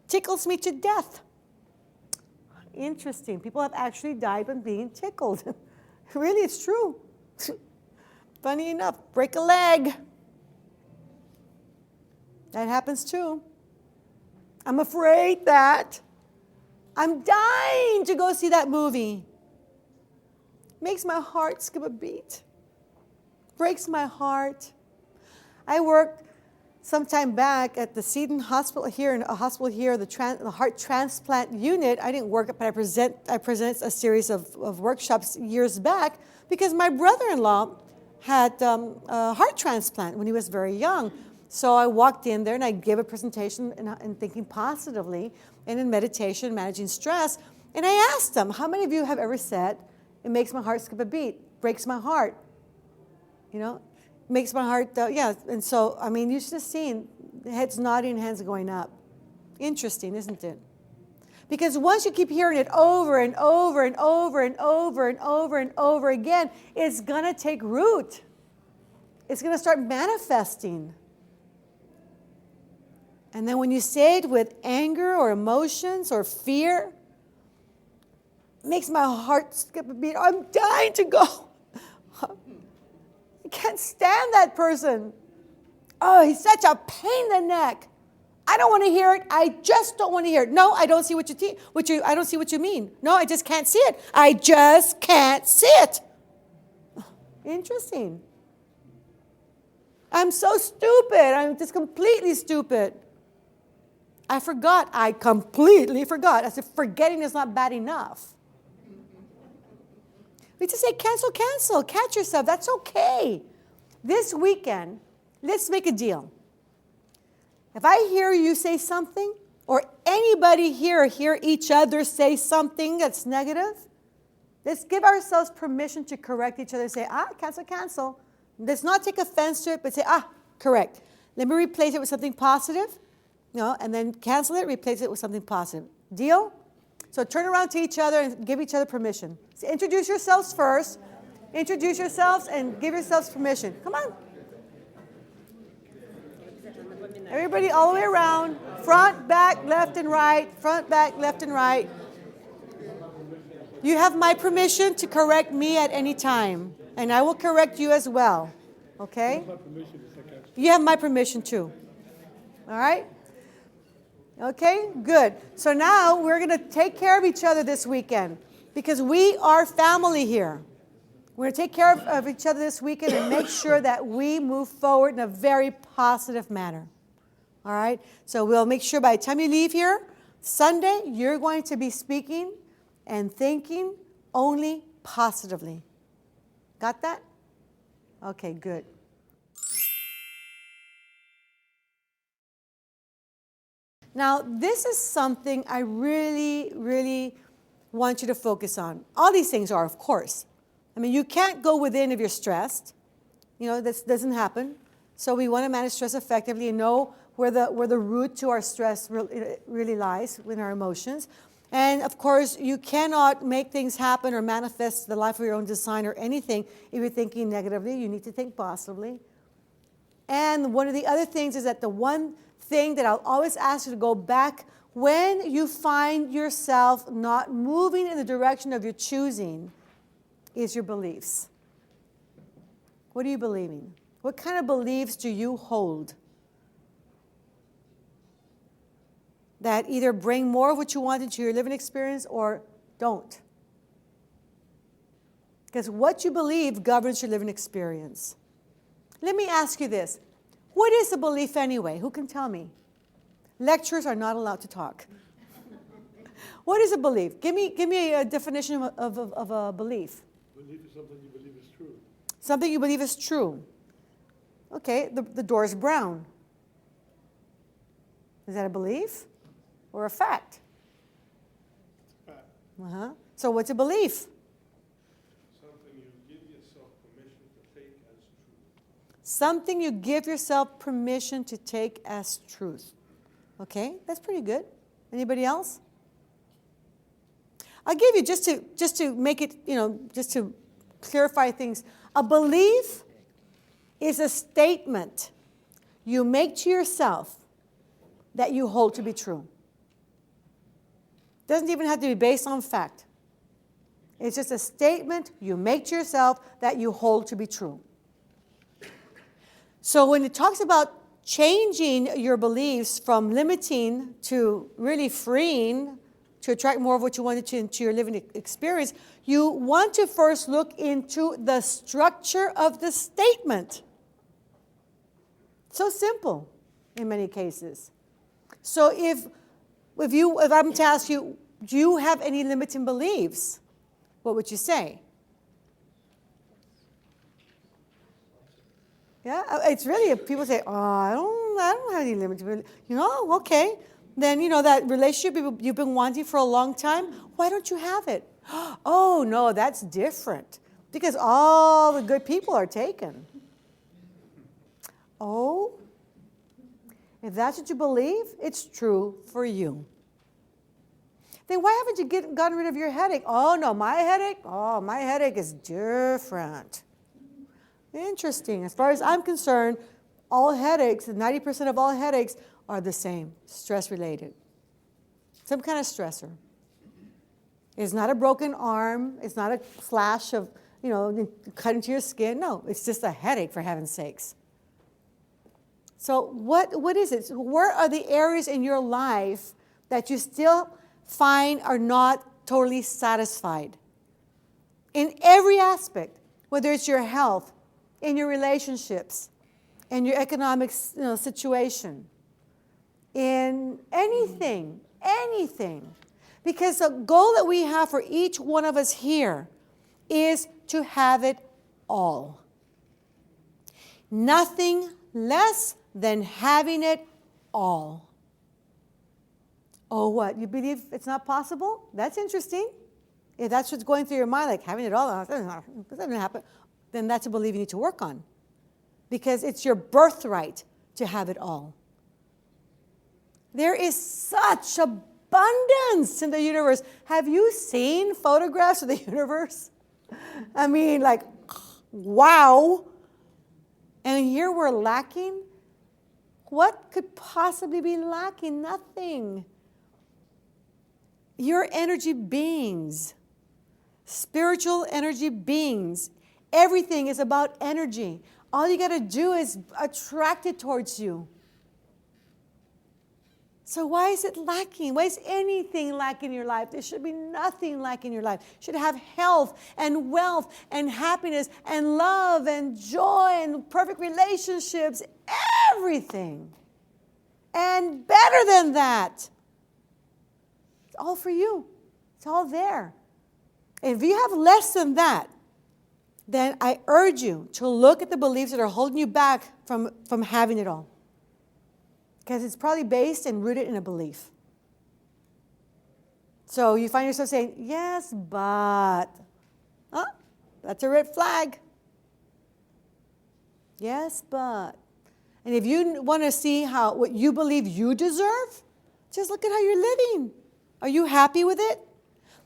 Tickles me to death. Interesting. People have actually died from being tickled. Really, it's true. Funny enough, break a leg. That happens too. I'm afraid that I'm dying to go see that movie. Makes my heart skip a beat. Breaks my heart. I worked some time back at the Seton Hospital here, the heart transplant unit. I didn't work it, but I present a series of workshops years back because my brother-in-law had a heart transplant when he was very young. So I walked in there and I gave a presentation and thinking positively and in meditation, managing stress. And I asked them, how many of you have ever said, it makes my heart skip a beat, breaks my heart, makes my heart, And so, you should have seen heads nodding, hands going up. Interesting, isn't it? Because once you keep hearing it over and over and over and over and over and over again, it's going to take root. It's going to start manifesting. And then when you say it with anger or emotions or fear, it makes my heart skip a beat. I'm dying to go. I can't stand that person. Oh, he's such a pain in the neck. I don't want to hear it. I just don't want to hear it. No, I don't see I don't see what you mean. No, I just can't see it. I just can't see it. Interesting. I'm so stupid. I'm just completely stupid. I forgot. I completely forgot. As if forgetting is not bad enough. We just say cancel, cancel. Catch yourself. That's okay. This weekend, let's make a deal. If I hear you say something, or anybody here hear each other say something that's negative, let's give ourselves permission to correct each other. Say, cancel, cancel. Let's not take offense to it, but say, correct. Let me replace it with something positive. And then cancel it, replace it with something positive. Deal? So turn around to each other and give each other permission. So introduce yourselves first. Introduce yourselves and give yourselves permission. Come on. Everybody all the way around. Front, back, left, and right. Front, back, left, and right. You have my permission to correct me at any time. And I will correct you as well. Okay? You have my permission too. All right? Okay, good. So now we're going to take care of each other this weekend because we are family here. We're going to take care of each other this weekend and make sure that we move forward in a very positive manner. All right? So we'll make sure by the time you leave here, Sunday, you're going to be speaking and thinking only positively. Got that? Okay, good. Now, this is something I really, really want you to focus on. All these things are, of course. I mean, you can't go within if you're stressed. This doesn't happen. So we want to manage stress effectively and know where the root to our stress really lies in our emotions. And, of course, you cannot make things happen or manifest the life of your own design or anything if you're thinking negatively. You need to think positively. And one of the other things is that the one thing that I'll always ask you to go back when you find yourself not moving in the direction of your choosing is your beliefs. What are you believing? What kind of beliefs do you hold that either bring more of what you want into your living experience or don't? Because what you believe governs your living experience. Let me ask you this. What is a belief anyway? Who can tell me? Lecturers are not allowed to talk. What is a belief? Give me a definition of a belief. Belief is something you believe is true. Something you believe is true. Okay, the door is brown. Is that a belief or a fact? It's a fact. So what's a belief? Something you give yourself permission to take as truth. Something you give yourself permission to take as truth. Okay, that's pretty good. Anybody else? I'll give you, just to make it, just to clarify things. A belief is a statement you make to yourself that you hold to be true. Doesn't even have to be based on fact. It's just a statement you make to yourself that you hold to be true. So when it talks about changing your beliefs from limiting to really freeing to attract more of what you wanted into your living experience, you want to first look into the structure of the statement. So simple in many cases. So if I'm to ask you, do you have any limiting beliefs? What would you say? Yeah, it's really, people say, I don't have any limiting beliefs. Okay. Then, that relationship you've been wanting for a long time, why don't you have it? Oh, no, that's different. Because all the good people are taken. Oh, if that's what you believe, it's true for you. Then why haven't you gotten rid of your headache? Oh, no, my headache is different. Interesting. As far as I'm concerned, all headaches, 90% of all headaches are the same, stress-related. Some kind of stressor. It's not a broken arm. It's not a flash of cut into your skin. No, it's just a headache, for heaven's sakes. So what is it? Where are the areas in your life that you still find are not totally satisfied? In every aspect, whether it's your health, in your relationships, in your economic situation, in anything. Because the goal that we have for each one of us here is to have it all. Nothing less than having it all. Oh, what? You believe it's not possible? That's interesting. If that's what's going through your mind, like having it all, that doesn't happen, then that's a belief you need to work on. Because it's your birthright to have it all. There is such abundance in the universe. Have you seen photographs of the universe? I mean, like, wow. And here we're lacking. What could possibly be lacking? Nothing. You're energy beings, spiritual energy beings. Everything is about energy. All you got to do is attract it towards you. So why is it lacking? Why is anything lacking in your life? There should be nothing lacking in your life. You should have health and wealth and happiness and love and joy and perfect relationships, everything. And better than that. It's all for you. It's all there. And if you have less than that, then I urge you to look at the beliefs that are holding you back from having it all. Because it's probably based and rooted in a belief. So you find yourself saying, yes, but. Huh? That's a red flag. Yes, but. And if you want to see what you believe you deserve, just look at how you're living. Are you happy with it?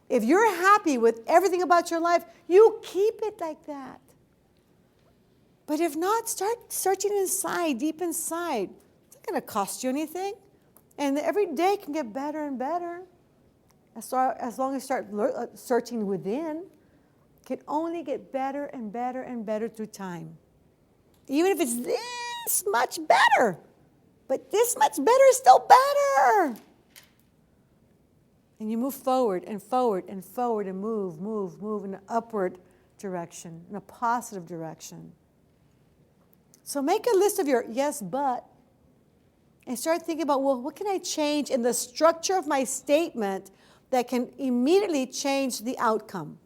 If you're happy with everything about your life, you keep it like that. But if not, start searching inside, deep inside. It's not going to cost you anything. And every day can get better and better. As long as you start searching within, it can only get better and better and better through time. Even if it's this much better. But this much better is still better. And you move forward and forward and forward and move in an upward direction, in a positive direction. So make a list of your yes, but, and start thinking about, well, what can I change in the structure of my statement that can immediately change the outcome?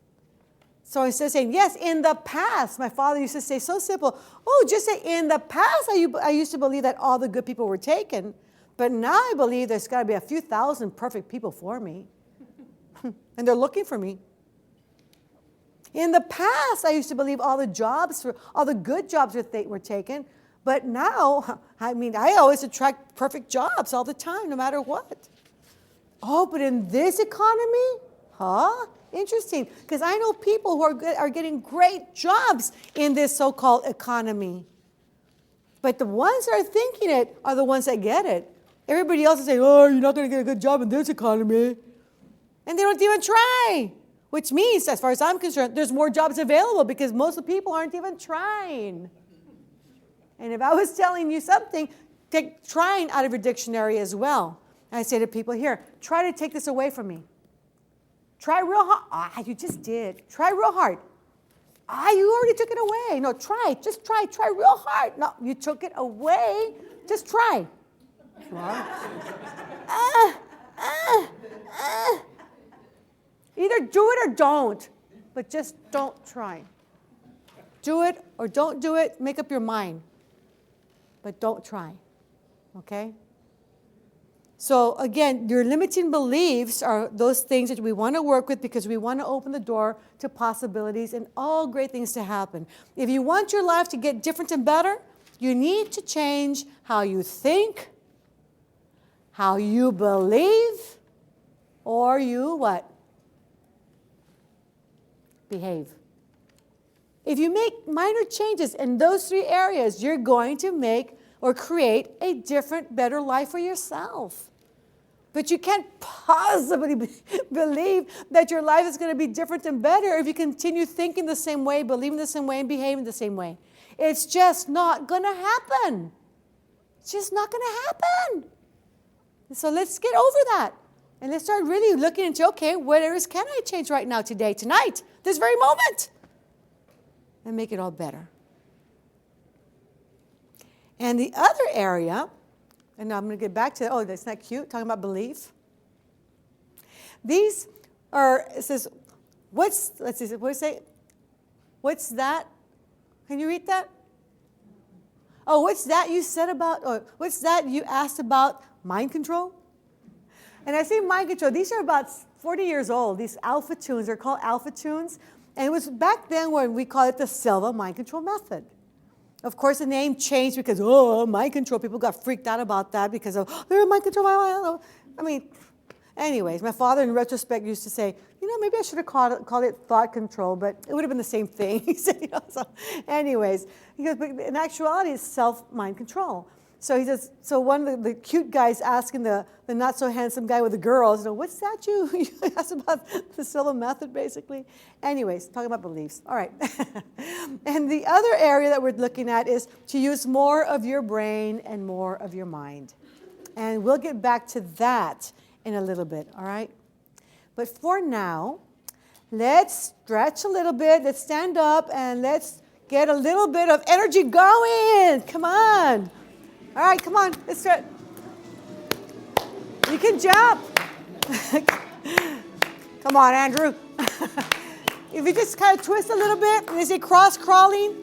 So instead of saying, yes, in the past, my father used to say so simple, just say, in the past, I used to believe that all the good people were taken. But now I believe there's got to be a few thousand perfect people for me. And they're looking for me. In the past, I used to believe all the good jobs were taken. But now, I always attract perfect jobs all the time, no matter what. Oh, but in this economy? Huh? Interesting. Because I know people who are getting great jobs in this so-called economy. But the ones that are thinking it are the ones that get it. Everybody else is saying, you're not going to get a good job in this economy. And they don't even try. Which means, as far as I'm concerned, there's more jobs available because most of the people aren't even trying. And if I was telling you something, take trying out of your dictionary as well. And I say to people here, try to take this away from me. Try real hard. You just did. Try real hard. You already took it away. No, try. Just try. Try real hard. No, you took it away. Just try. Either do it or don't, but just don't try. Do it or don't do it. Make up your mind. But don't try. Okay? So again, your limiting beliefs are those things that we want to work with because we want to open the door to possibilities and all great things to happen. If you want your life to get different and better, you need to change how you think, how you believe, or you what? Behave. If you make minor changes in those three areas, you're going to make or create a different, better life for yourself. But you can't possibly believe that your life is going to be different and better if you continue thinking the same way, believing the same way, and behaving the same way. It's just not going to happen. It's just not going to happen. So let's get over that. And let's start really looking into, okay, what areas can I change right now, today, tonight, this very moment? And make it all better. And the other area, and I'm going to get back to, that's not cute, talking about belief. These are, it says, what does it say? What's that? Can you read that? Oh, what's that you said about, or what's that you asked about mind control? And I say mind control, these are about 40 years old, these alpha tunes, they're called alpha tunes. And it was back then when we called it the Silva Mind Control Method. Of course, the name changed because, mind control, people got freaked out about that because of, they're mind control. I mean, anyways, my father in retrospect used to say, maybe I should have called it thought control, but it would have been the same thing. He said, so anyways, he goes, but in actuality, it's self-mind control. So he says, so one of the cute guys asking the not so handsome guy with the girls, what's that you asked about the Silva method, basically? Anyways, talking about beliefs. All right. And the other area that we're looking at is to use more of your brain and more of your mind. And we'll get back to that in a little bit, all right? But for now, let's stretch a little bit. Let's stand up and let's get a little bit of energy going. Come on. All right, come on. Let's stretch. You can jump. Come on, Andrew. If you just kind of twist a little bit, and they say cross crawling,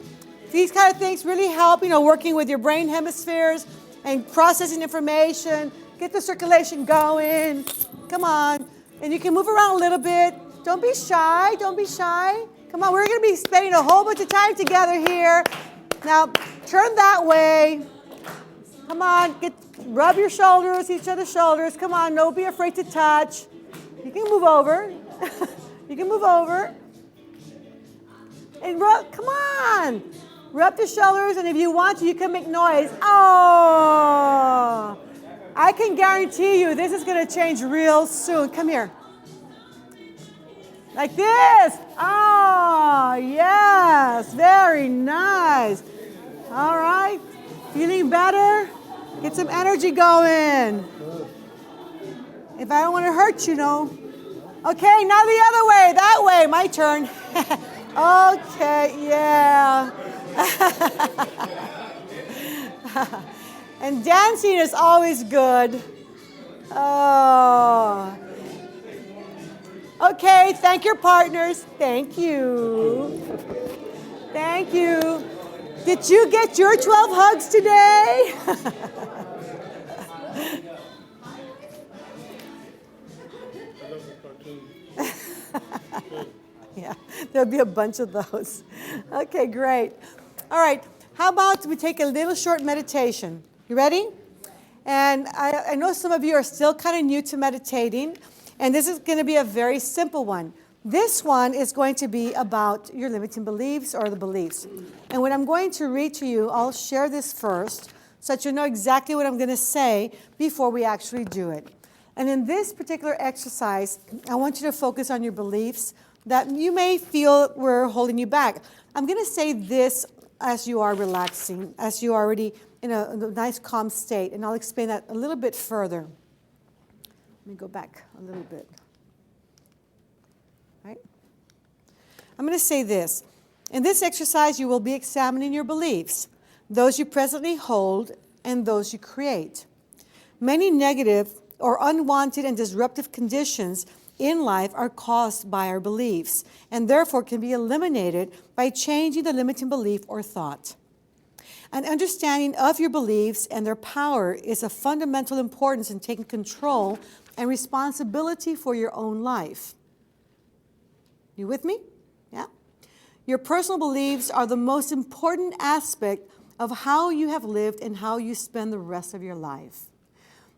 these kind of things really help, working with your brain hemispheres and processing information. Get the circulation going. Come on. And you can move around a little bit. Don't be shy. Don't be shy. Come on, we're going to be spending a whole bunch of time together here. Now, turn that way. Come on, rub your shoulders, each other's shoulders. Come on, don't be afraid to touch. You can move over. You can move over. And come on. Rub the shoulders, and if you want to, you can make noise. Oh, I can guarantee you this is going to change real soon. Come here. Like this. Oh, yes. Very nice. All right. Feeling better? Get some energy going. If I don't want to hurt you, Okay, now the other way. That way. My turn. Okay, yeah. And dancing is always good. Oh. Okay, thank your partners. Thank you. Thank you. Did you get your 12 hugs today? Yeah, there'll be a bunch of those. Okay, great. All right, how about we take a little short meditation? You ready? And I know some of you are still kind of new to meditating, and this is going to be a very simple one. This one is going to be about your limiting beliefs or the beliefs. And when I'm going to read to you, I'll share this first so that you know exactly what I'm going to say before we actually do it. And in this particular exercise, I want you to focus on your beliefs that you may feel were holding you back. I'm going to say this as you are relaxing, as you are already in a nice calm state, and I'll explain that a little bit further. Let me go back a little bit. Right? I'm going to say this. In this exercise, you will be examining your beliefs, those you presently hold and those you create. Many negative or unwanted and disruptive conditions in life are caused by our beliefs and therefore can be eliminated by changing the limiting belief or thought. An understanding of your beliefs and their power is of fundamental importance in taking control and responsibility for your own life. You with me? Yeah? Your personal beliefs are the most important aspect of how you have lived and how you spend the rest of your life.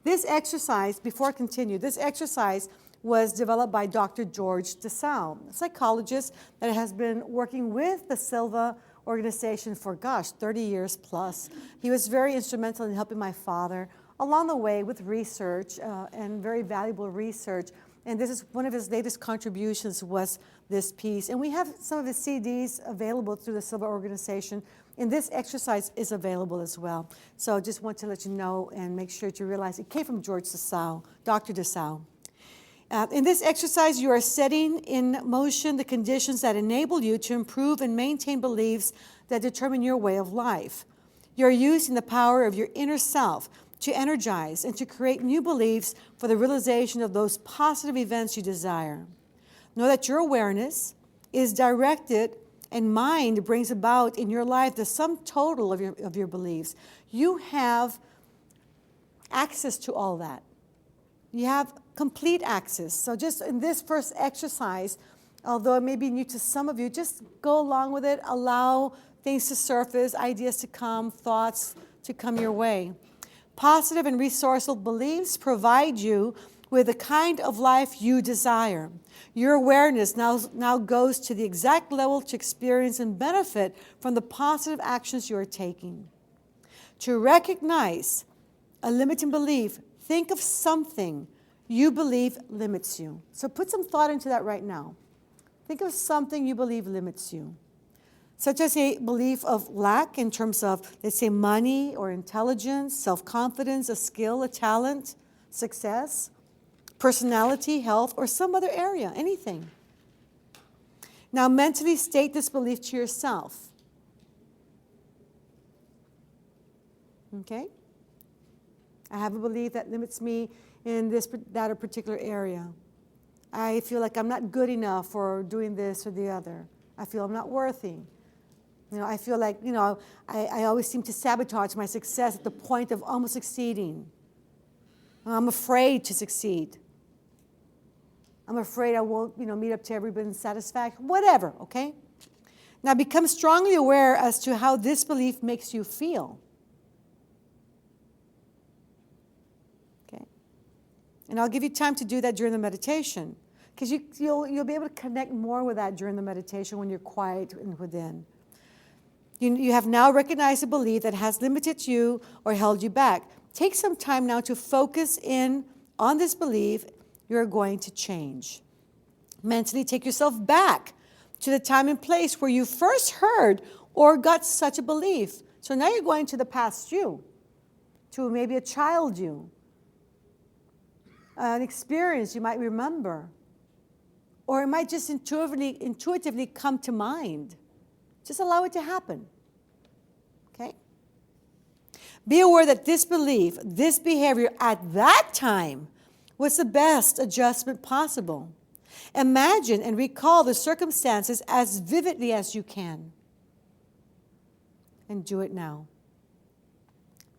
This exercise, before I continue, this exercise was developed by Dr. George DeSalle, a psychologist that has been working with the Silva organization for, 30 years plus. He was very instrumental in helping my father along the way with research and very valuable research. And this is one of his latest contributions was this piece. And we have some of his CDs available through the Silva organization. And this exercise is available as well. So just want to let you know and make sure that you realize it came from George Dessau, Dr. Dessau. In this exercise, you are setting in motion the conditions that enable you to improve and maintain beliefs that determine your way of life. You're using the power of your inner self to energize and to create new beliefs for the realization of those positive events you desire. Know that your awareness is directed and mind brings about in your life the sum total of your beliefs. You have access to all that. You have complete access. So just in this first exercise, although it may be new to some of you, just go along with it. Allow things to surface, ideas to come, thoughts to come your way. Positive and resourceful beliefs provide you with the kind of life you desire. Your awareness now goes to the exact level to experience and benefit from the positive actions you are taking. To recognize a limiting belief, think of something you believe limits you. So put some thought into that right now. Think of something you believe limits you, such as a belief of lack in terms of, let's say, money or intelligence, self-confidence, a skill, a talent, success, personality, health, or some other area, anything. Now mentally state this belief to yourself. Okay? I have a belief that limits me in that or particular area. I feel like I'm not good enough for doing this or the other. I feel I'm not worthy. I feel like, I always seem to sabotage my success at the point of almost succeeding. I'm afraid to succeed. I'm afraid I won't, meet up to everybody's satisfaction, whatever, okay? Now become strongly aware as to how this belief makes you feel. Okay? And I'll give you time to do that during the meditation, because you'll be able to connect more with that during the meditation when you're quiet and within. You have now recognized a belief that has limited you or held you back. Take some time now to focus in on this belief you're going to change. Mentally take yourself back to the time and place where you first heard or got such a belief. So now you're going to the past you, to maybe a child you, an experience you might remember, or it might just intuitively come to mind. Just allow it to happen. Okay? Be aware that this belief, this behavior at that time was the best adjustment possible. Imagine and recall the circumstances as vividly as you can. And do it now.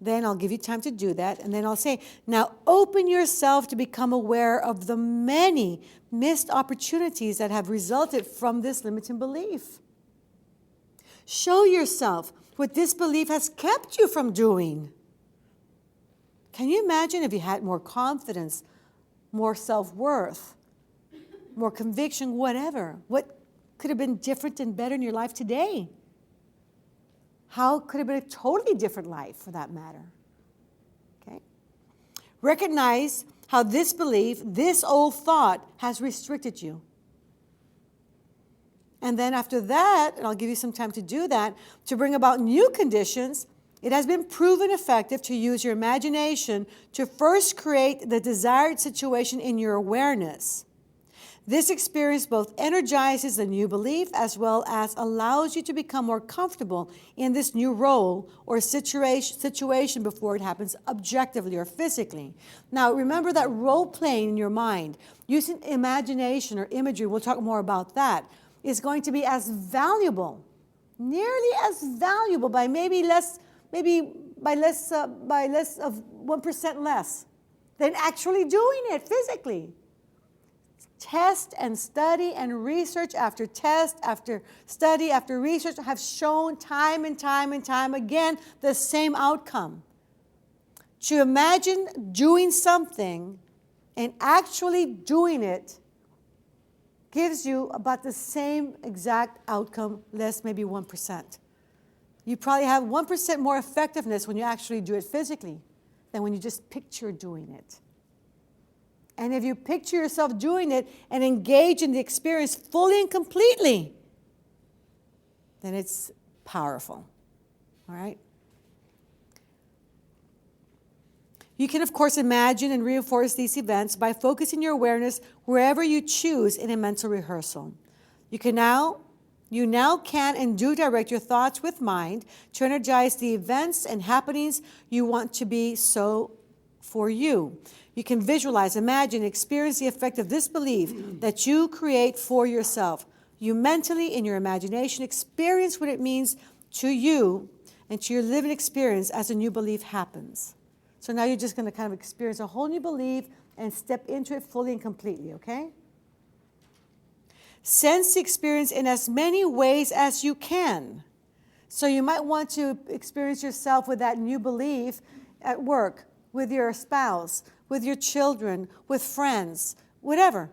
Then I'll give you time to do that, and then I'll say, now open yourself to become aware of the many missed opportunities that have resulted from this limiting belief. Show yourself what this belief has kept you from doing. Can you imagine if you had more confidence, more self-worth, more conviction, whatever? What could have been different and better in your life today? How could it have been a totally different life for that matter? Okay? Recognize how this belief, this old thought, has restricted you. And then after that, and I'll give you some time to do that, to bring about new conditions, it has been proven effective to use your imagination to first create the desired situation in your awareness. This experience both energizes the new belief as well as allows you to become more comfortable in this new role or situation before it happens objectively or physically. Now, remember that role playing in your mind, using imagination or imagery, we'll talk more about that, is going to be as valuable, nearly as valuable by less of 1% less than actually doing it physically. Test and study and research after test, after study, after research have shown time and time and time again the same outcome. To imagine doing something and actually doing it gives you about the same exact outcome, less maybe 1%. You probably have 1% more effectiveness when you actually do it physically than when you just picture doing it. And if you picture yourself doing it and engage in the experience fully and completely, then it's powerful. All right? You can, of course, imagine and reinforce these events by focusing your awareness wherever you choose in a mental rehearsal. You now can and do direct your thoughts with mind to energize the events and happenings you want to be so for you. You can visualize, imagine, experience the effect of this belief that you create for yourself. You mentally, in your imagination, experience what it means to you and to your living experience as a new belief happens. So now you're just going to kind of experience a whole new belief and step into it fully and completely, okay? Sense the experience in as many ways as you can. So you might want to experience yourself with that new belief at work, with your spouse, with your children, with friends, whatever.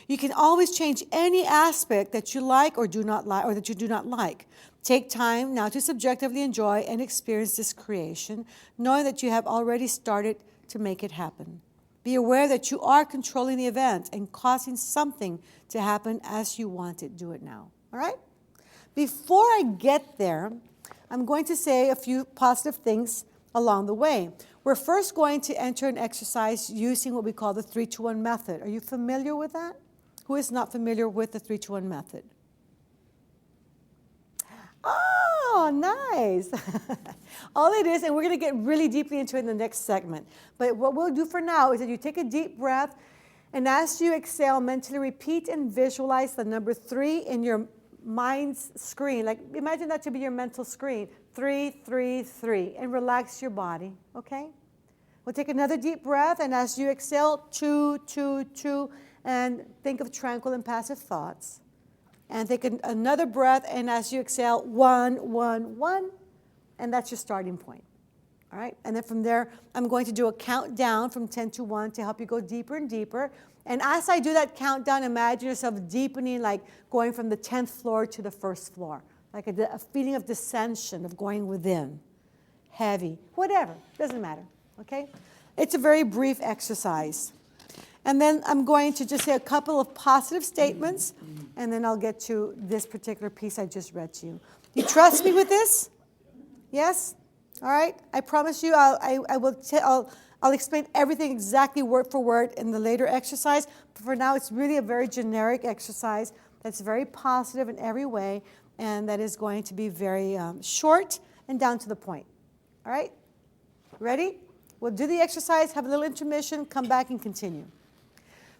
You can always change any aspect that you like or do not like, or that you do not like. Take time now to subjectively enjoy and experience this creation, knowing that you have already started to make it happen. Be aware that you are controlling the event and causing something to happen as you want it. Do it now. All right? Before I get there, I'm going to say a few positive things along the way. We're first going to enter an exercise using what we call the 3-2-1 method. Are you familiar with that? Who is not familiar with the 3-2-1 method? Oh, nice. All it is, and we're going to get really deeply into it in the next segment. But what we'll do for now is that you take a deep breath, and as you exhale, mentally repeat and visualize the number 3 in your mind's screen. Like, imagine that to be your mental screen. 3, 3, 3. And relax your body, okay? We'll take another deep breath, and as you exhale, 2, 2, 2, and think of tranquil and passive thoughts. And take another breath, and as you exhale, 1, 1, 1, and that's your starting point. All right? And then from there, I'm going to do a countdown from 10 to 1 to help you go deeper and deeper. And as I do that countdown, imagine yourself deepening, like going from the 10th floor to the 1st floor, like a feeling of descension, of going within, heavy, whatever, doesn't matter, okay? It's a very brief exercise. And then I'm going to just say a couple of positive statements, and then I'll get to this particular piece I just read to you. You trust me with this? Yes? All right? I promise you I'll explain everything exactly word for word in the later exercise. But for now, it's really a very generic exercise that's very positive in every way, and that is going to be very short and down to the point. All right? Ready? We'll do the exercise, have a little intermission, come back and continue.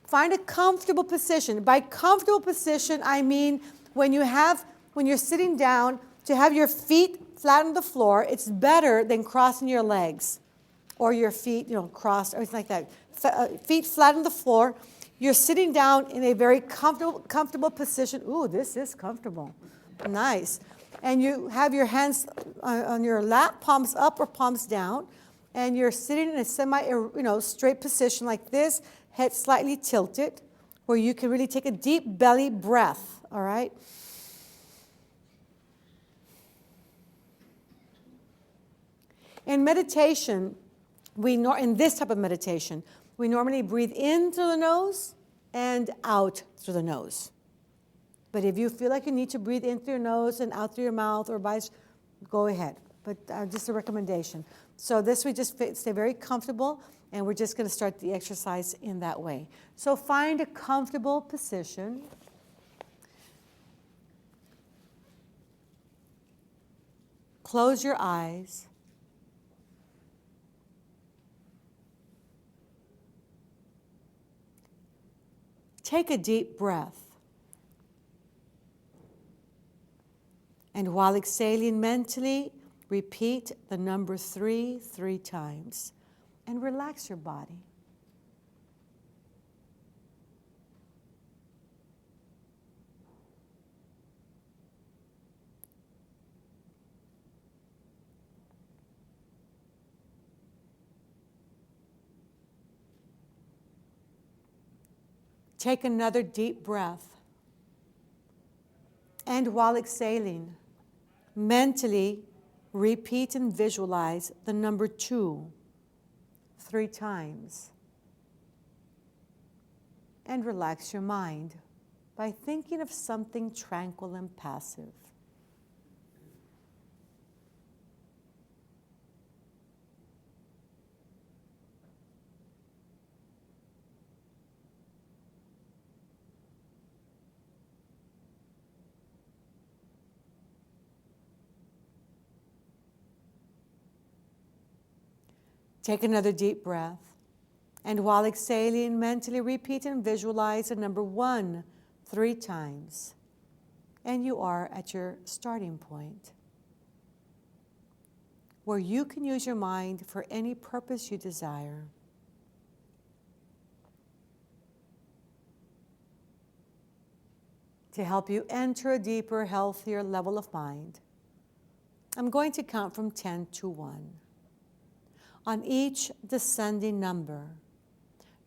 Find a comfortable position. By comfortable position, I mean when you're sitting down, to have your feet flat on the floor, it's better than crossing your legs or your feet, crossed, or anything like that. Feet flat on the floor. You're sitting down in a very comfortable position. Ooh, this is comfortable. Nice. And you have your hands on your lap, palms up or palms down, and you're sitting in a straight position like this, head slightly tilted, where you can really take a deep belly breath, all right? In meditation, in this type of meditation, we normally breathe in through the nose and out through the nose. But if you feel like you need to breathe in through your nose and out through your mouth or vice, go ahead. But just a recommendation. So this we just stay very comfortable, and we're just going to start the exercise in that way. So find a comfortable position. Close your eyes. Take a deep breath. And while exhaling mentally, repeat the number 3 3 times. And relax your body. Take another deep breath. And while exhaling, mentally repeat and visualize the number 2 3 times. And relax your mind by thinking of something tranquil and passive. Take another deep breath, and while exhaling, mentally repeat and visualize the number 1 3 times. And you are at your starting point, where you can use your mind for any purpose you desire. To help you enter a deeper, healthier level of mind, I'm going to count from 10 to 1. On each descending number,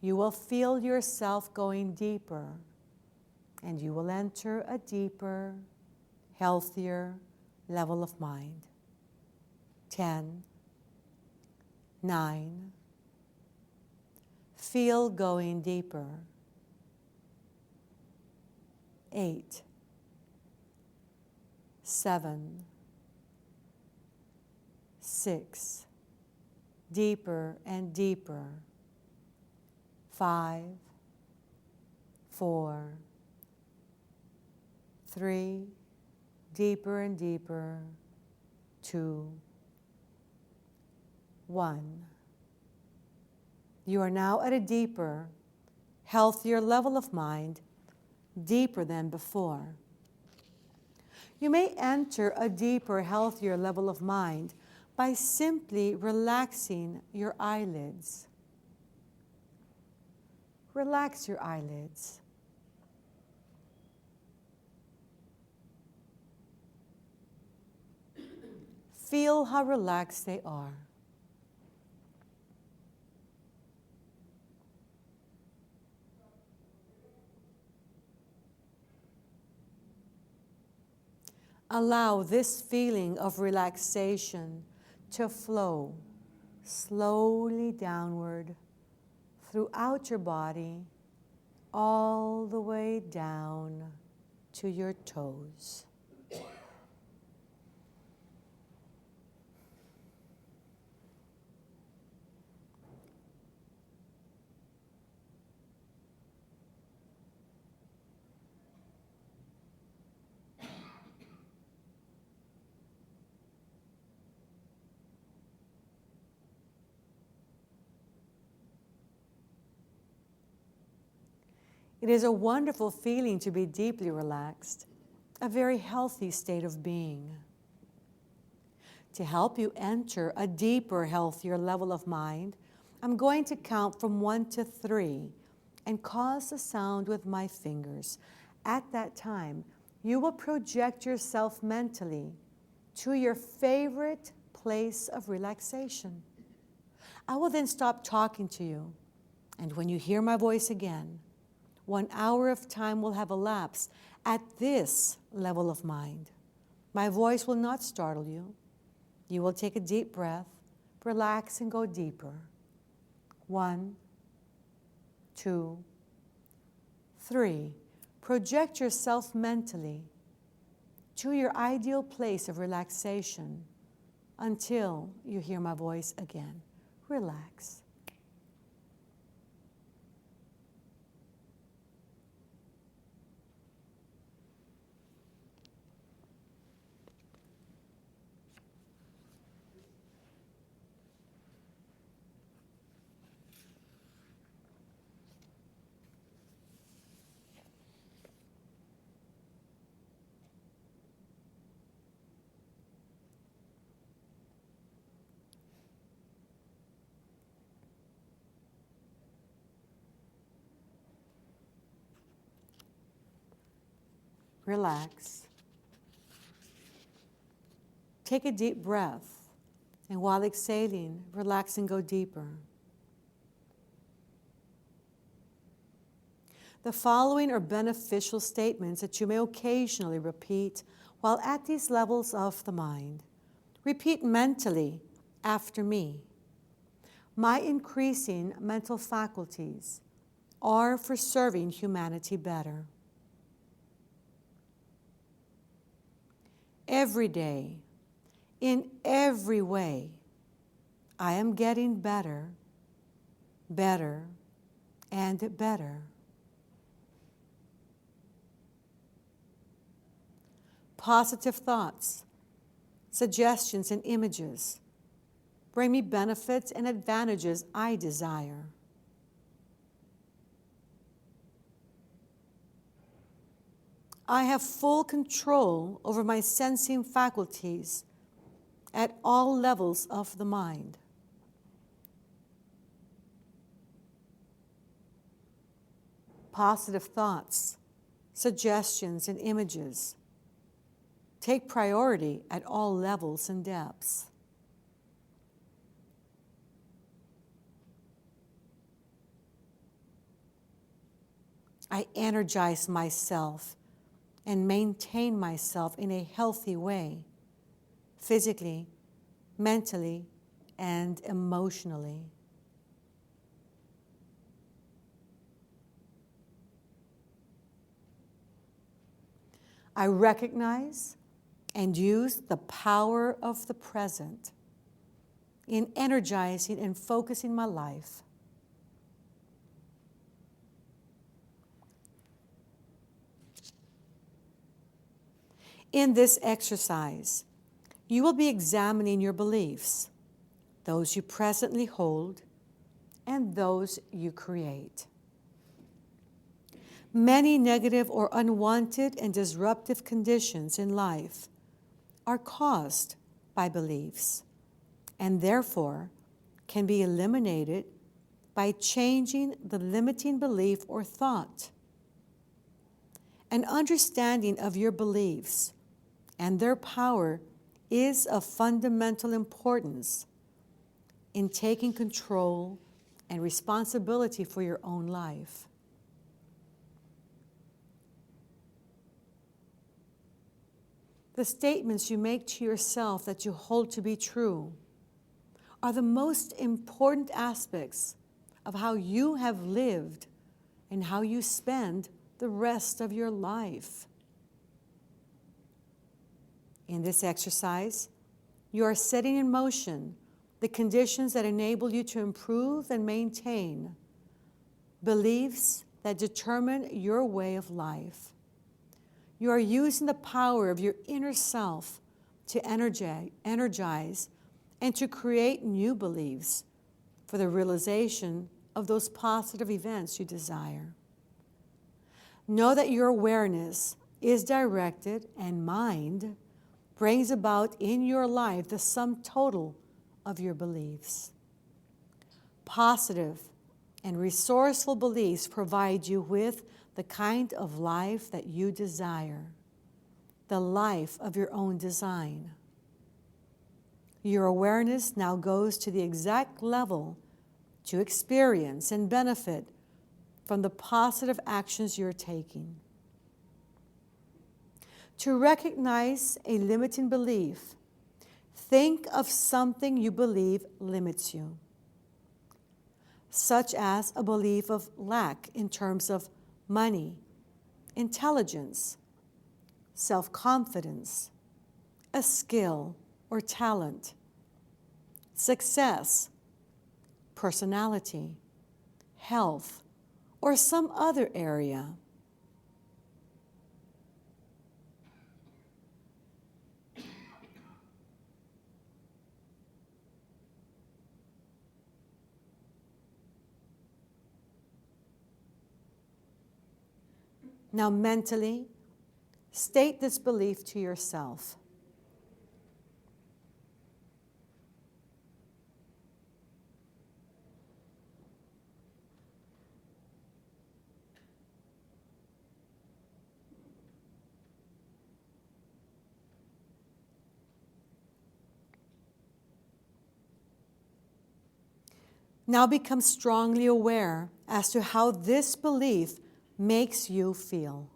you will feel yourself going deeper, and you will enter a deeper, healthier level of mind. 10, 9, feel going deeper. 8, 7, 6, deeper and deeper. 5, 4, 3, deeper and deeper. 2, 1. You are now at a deeper, healthier level of mind, deeper than before. You may enter a deeper, healthier level of mind by simply relaxing your eyelids. Relax your eyelids. Feel how relaxed they are. Allow this feeling of relaxation to flow slowly downward throughout your body, all the way down to your toes. It is a wonderful feeling to be deeply relaxed, a very healthy state of being. To help you enter a deeper, healthier level of mind, I'm going to count from 1 to 3 and cause the sound with my fingers. At that time, you will project yourself mentally to your favorite place of relaxation. I will then stop talking to you, and when you hear my voice again, 1 hour of time will have elapsed at this level of mind. My voice will not startle you. You will take a deep breath, relax, and go deeper. 1, 2, 3. Project yourself mentally to your ideal place of relaxation until you hear my voice again. Relax. Relax. Take a deep breath, and while exhaling, relax and go deeper. The following are beneficial statements that you may occasionally repeat while at these levels of the mind. Repeat mentally after me. My increasing mental faculties are for serving humanity better. Every day, in every way, I am getting better, better, and better. Positive thoughts, suggestions, and images bring me benefits and advantages I desire. I have full control over my sensing faculties at all levels of the mind. Positive thoughts, suggestions, and images take priority at all levels and depths. I energize myself and maintain myself in a healthy way, physically, mentally, and emotionally. I recognize and use the power of the present in energizing and focusing my life. In this exercise, you will be examining your beliefs, those you presently hold and those you create. Many negative or unwanted and disruptive conditions in life are caused by beliefs and therefore can be eliminated by changing the limiting belief or thought. An understanding of your beliefs and their power is of fundamental importance in taking control and responsibility for your own life. The statements you make to yourself that you hold to be true are the most important aspects of how you have lived and how you spend the rest of your life. In this exercise, you are setting in motion the conditions that enable you to improve and maintain beliefs that determine your way of life. You are using the power of your inner self to energize and to create new beliefs for the realization of those positive events you desire. Know that your awareness is directed and mind brings about in your life the sum total of your beliefs. Positive and resourceful beliefs provide you with the kind of life that you desire, the life of your own design. Your awareness now goes to the exact level to experience and benefit from the positive actions you're taking. To recognize a limiting belief, think of something you believe limits you, such as a belief of lack in terms of money, intelligence, self-confidence, a skill or talent, success, personality, health, or some other area. Now mentally, state this belief to yourself. Now become strongly aware as to how this belief makes you feel.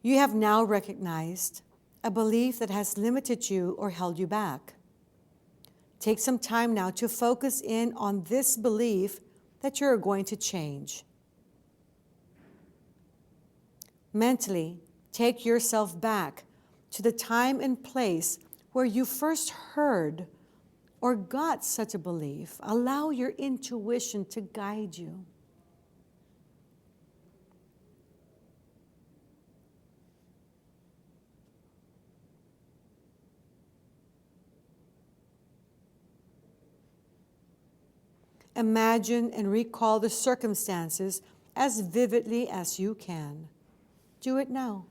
You have now recognized a belief that has limited you or held you back. Take some time now to focus in on this belief that you're going to change. Mentally, take yourself back to the time and place where you first heard or got such a belief. Allow your intuition to guide you. Imagine and recall the circumstances as vividly as you can. Do it now.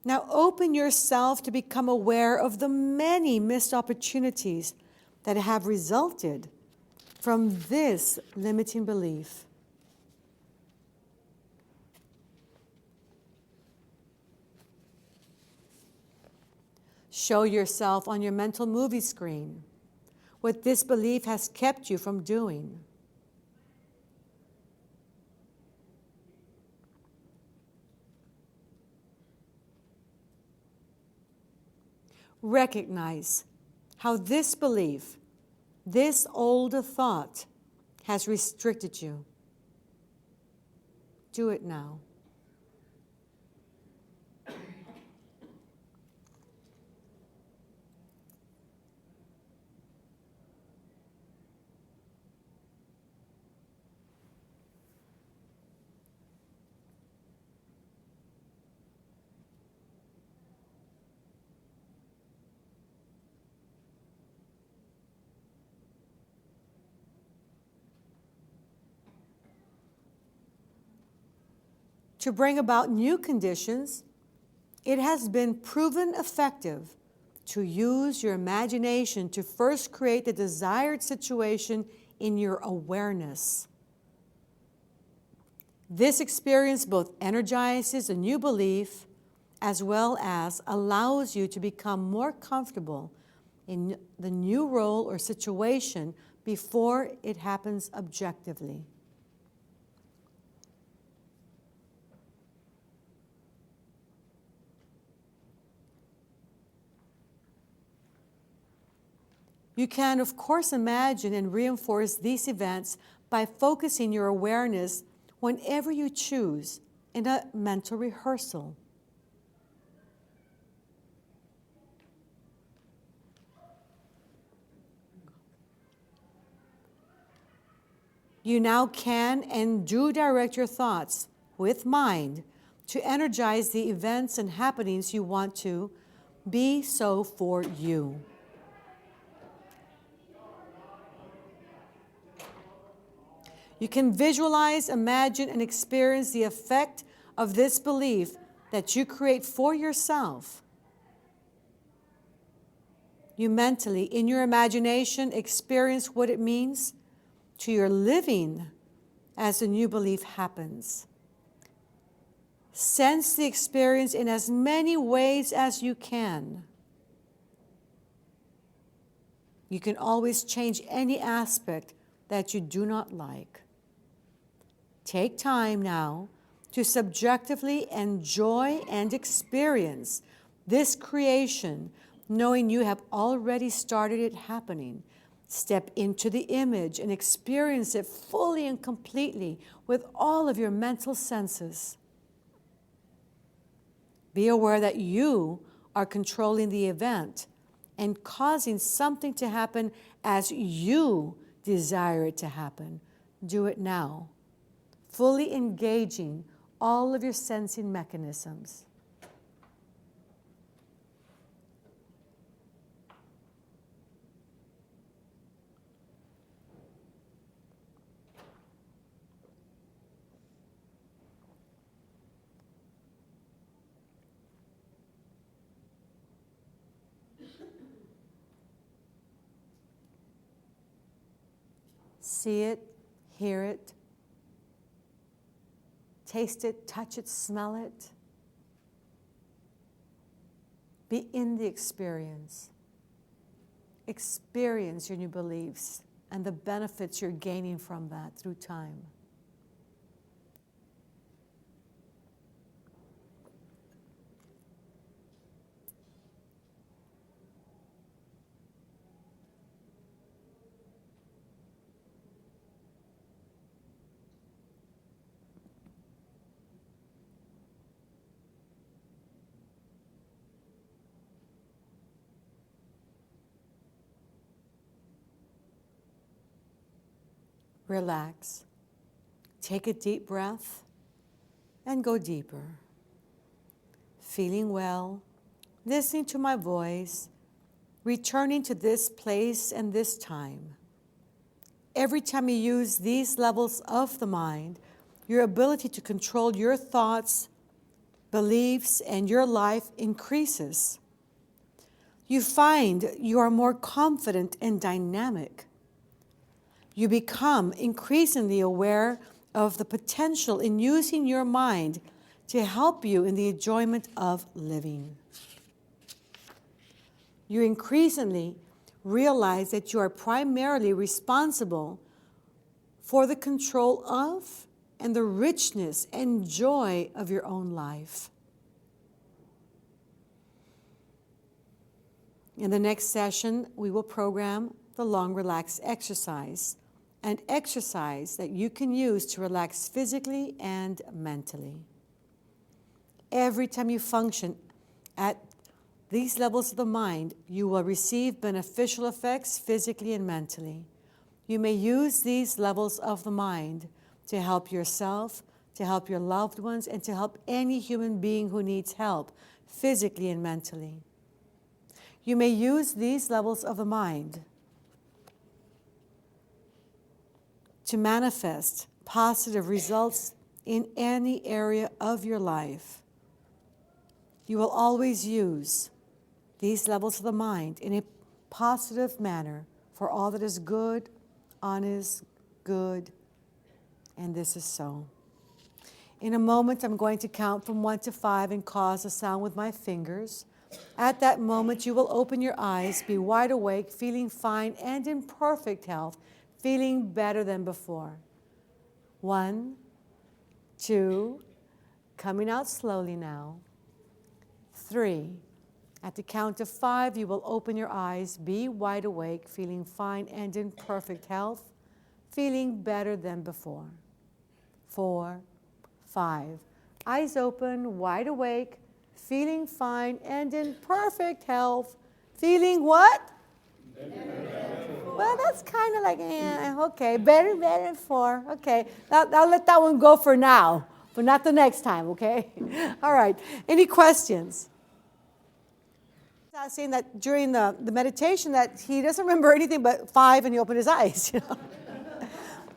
Now open yourself to become aware of the many missed opportunities that have resulted from this limiting belief. Show yourself on your mental movie screen what this belief has kept you from doing. Recognize how this belief, this old thought, has restricted you. Do it now. To bring about new conditions, it has been proven effective to use your imagination to first create the desired situation in your awareness. This experience both energizes a new belief as well as allows you to become more comfortable in the new role or situation before it happens objectively. You can, of course, imagine and reinforce these events by focusing your awareness whenever you choose in a mental rehearsal. You now can and do direct your thoughts with mind to energize the events and happenings you want to be so for you. You can visualize, imagine, and experience the effect of this belief that you create for yourself. You mentally, in your imagination, experience what it means to your living as the new belief happens. Sense the experience in as many ways as you can. You can always change any aspect that you do not like. Take time now to subjectively enjoy and experience this creation, knowing you have already started it happening. Step into the image and experience it fully and completely with all of your mental senses. Be aware that you are controlling the event and causing something to happen as you desire it to happen. Do it now, fully engaging all of your sensing mechanisms. see it, hear it, taste it, touch it, smell it. Be in the experience. Experience your new beliefs and the benefits you're gaining from that through time. Relax. Take a deep breath and go deeper. Feeling well, listening to my voice, returning to this place and this time. Every time you use these levels of the mind, your ability to control your thoughts, beliefs, and your life increases. You find you are more confident and dynamic. You become increasingly aware of the potential in using your mind to help you in the enjoyment of living. You increasingly realize that you are primarily responsible for the control of and the richness and joy of your own life. In the next session, we will program the long relax exercise, an exercise that you can use to relax physically and mentally. Every time you function at these levels of the mind, you will receive beneficial effects physically and mentally. You may use these levels of the mind to help yourself, to help your loved ones, and to help any human being who needs help physically and mentally. You may use these levels of the mind to manifest positive results in any area of your life. You will always use these levels of the mind in a positive manner for all that is good, honest, good, and this is so. In a moment, I'm going to count from 1 to 5 and cause a sound with my fingers. At that moment, you will open your eyes, be wide awake, feeling fine and in perfect health, feeling better than before. 1, 2, coming out slowly now. 3, at the count of 5, you will open your eyes, be wide awake, feeling fine and in perfect health, feeling better than before. 4, 5, eyes open, wide awake, feeling fine and in perfect health, feeling what? Well, that's kind of like, okay, better than 4. Okay, I'll let that one go for now, but not the next time, okay? All right, any questions? I was saying that during the meditation that he doesn't remember anything but 5 and he opened his eyes, you know?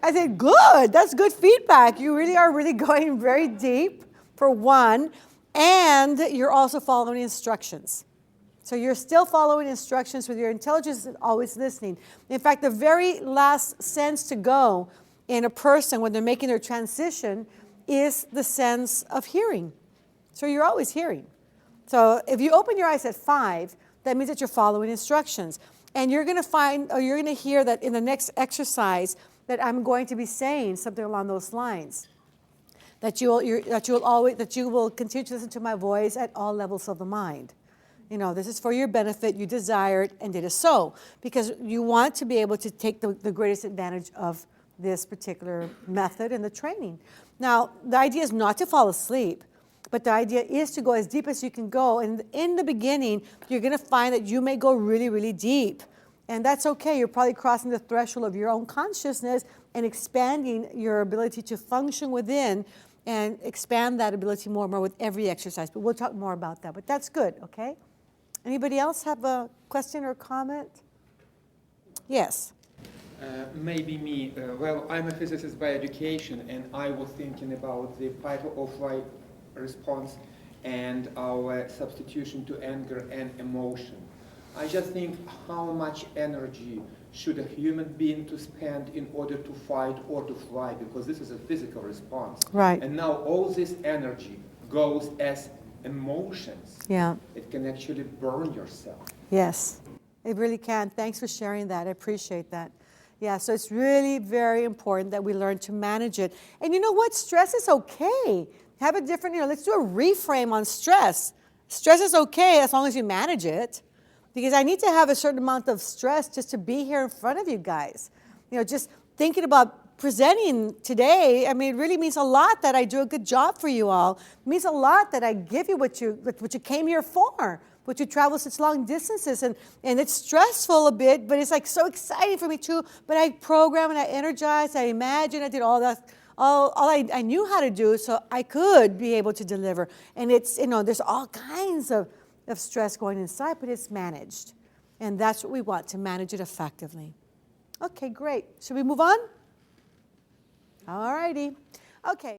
I said, good, that's good feedback. You really are going very deep, for one, and you're also following instructions. So you're still following instructions with your intelligence and always listening. In fact, the very last sense to go in a person when they're making their transition is the sense of hearing. So you're always hearing. So if you open your eyes at 5, that means that you're following instructions. And you're going to find, or you're going to hear that in the next exercise that I'm going to be saying something along those lines. That you will continue to listen to my voice at all levels of the mind. You know, this is for your benefit, you desire it, and it is so. Because you want to be able to take the greatest advantage of this particular method and the training. Now, the idea is not to fall asleep, but the idea is to go as deep as you can go. And in the beginning, you're going to find that you may go really, really deep. And that's okay. You're probably crossing the threshold of your own consciousness and expanding your ability to function within and expand that ability more and more with every exercise. But we'll talk more about that. But that's good, okay? Anybody else have a question or comment? Yes. Maybe me. Well, I'm a physicist by education, and I was thinking about the fight or flight response and our substitution to anger and emotion. I just think how much energy should a human being to spend in order to fight or to fly, because this is a physical response. Right. And now all this energy goes as emotions. Yeah. It can actually burn yourself. Yes, it really can. Thanks for sharing that. I appreciate that. Yeah, so it's really very important that we learn to manage it. And you know what? Stress is okay. Have a different, let's do a reframe on stress. Stress is okay as long as you manage it. Because I need to have a certain amount of stress just to be here in front of you guys. Just thinking about presenting today, I mean, it really means a lot that I do a good job for you all. It means a lot that I give you what you came here for, what you travel such long distances. And it's stressful a bit, but it's like so exciting for me too. But I program and I energize, I imagine, I did all that. All I knew how to do so I could be able to deliver. And it's, there's all kinds of stress going inside, but it's managed. And that's what we want, to manage it effectively. Okay, great. Should we move on? All righty. Okay.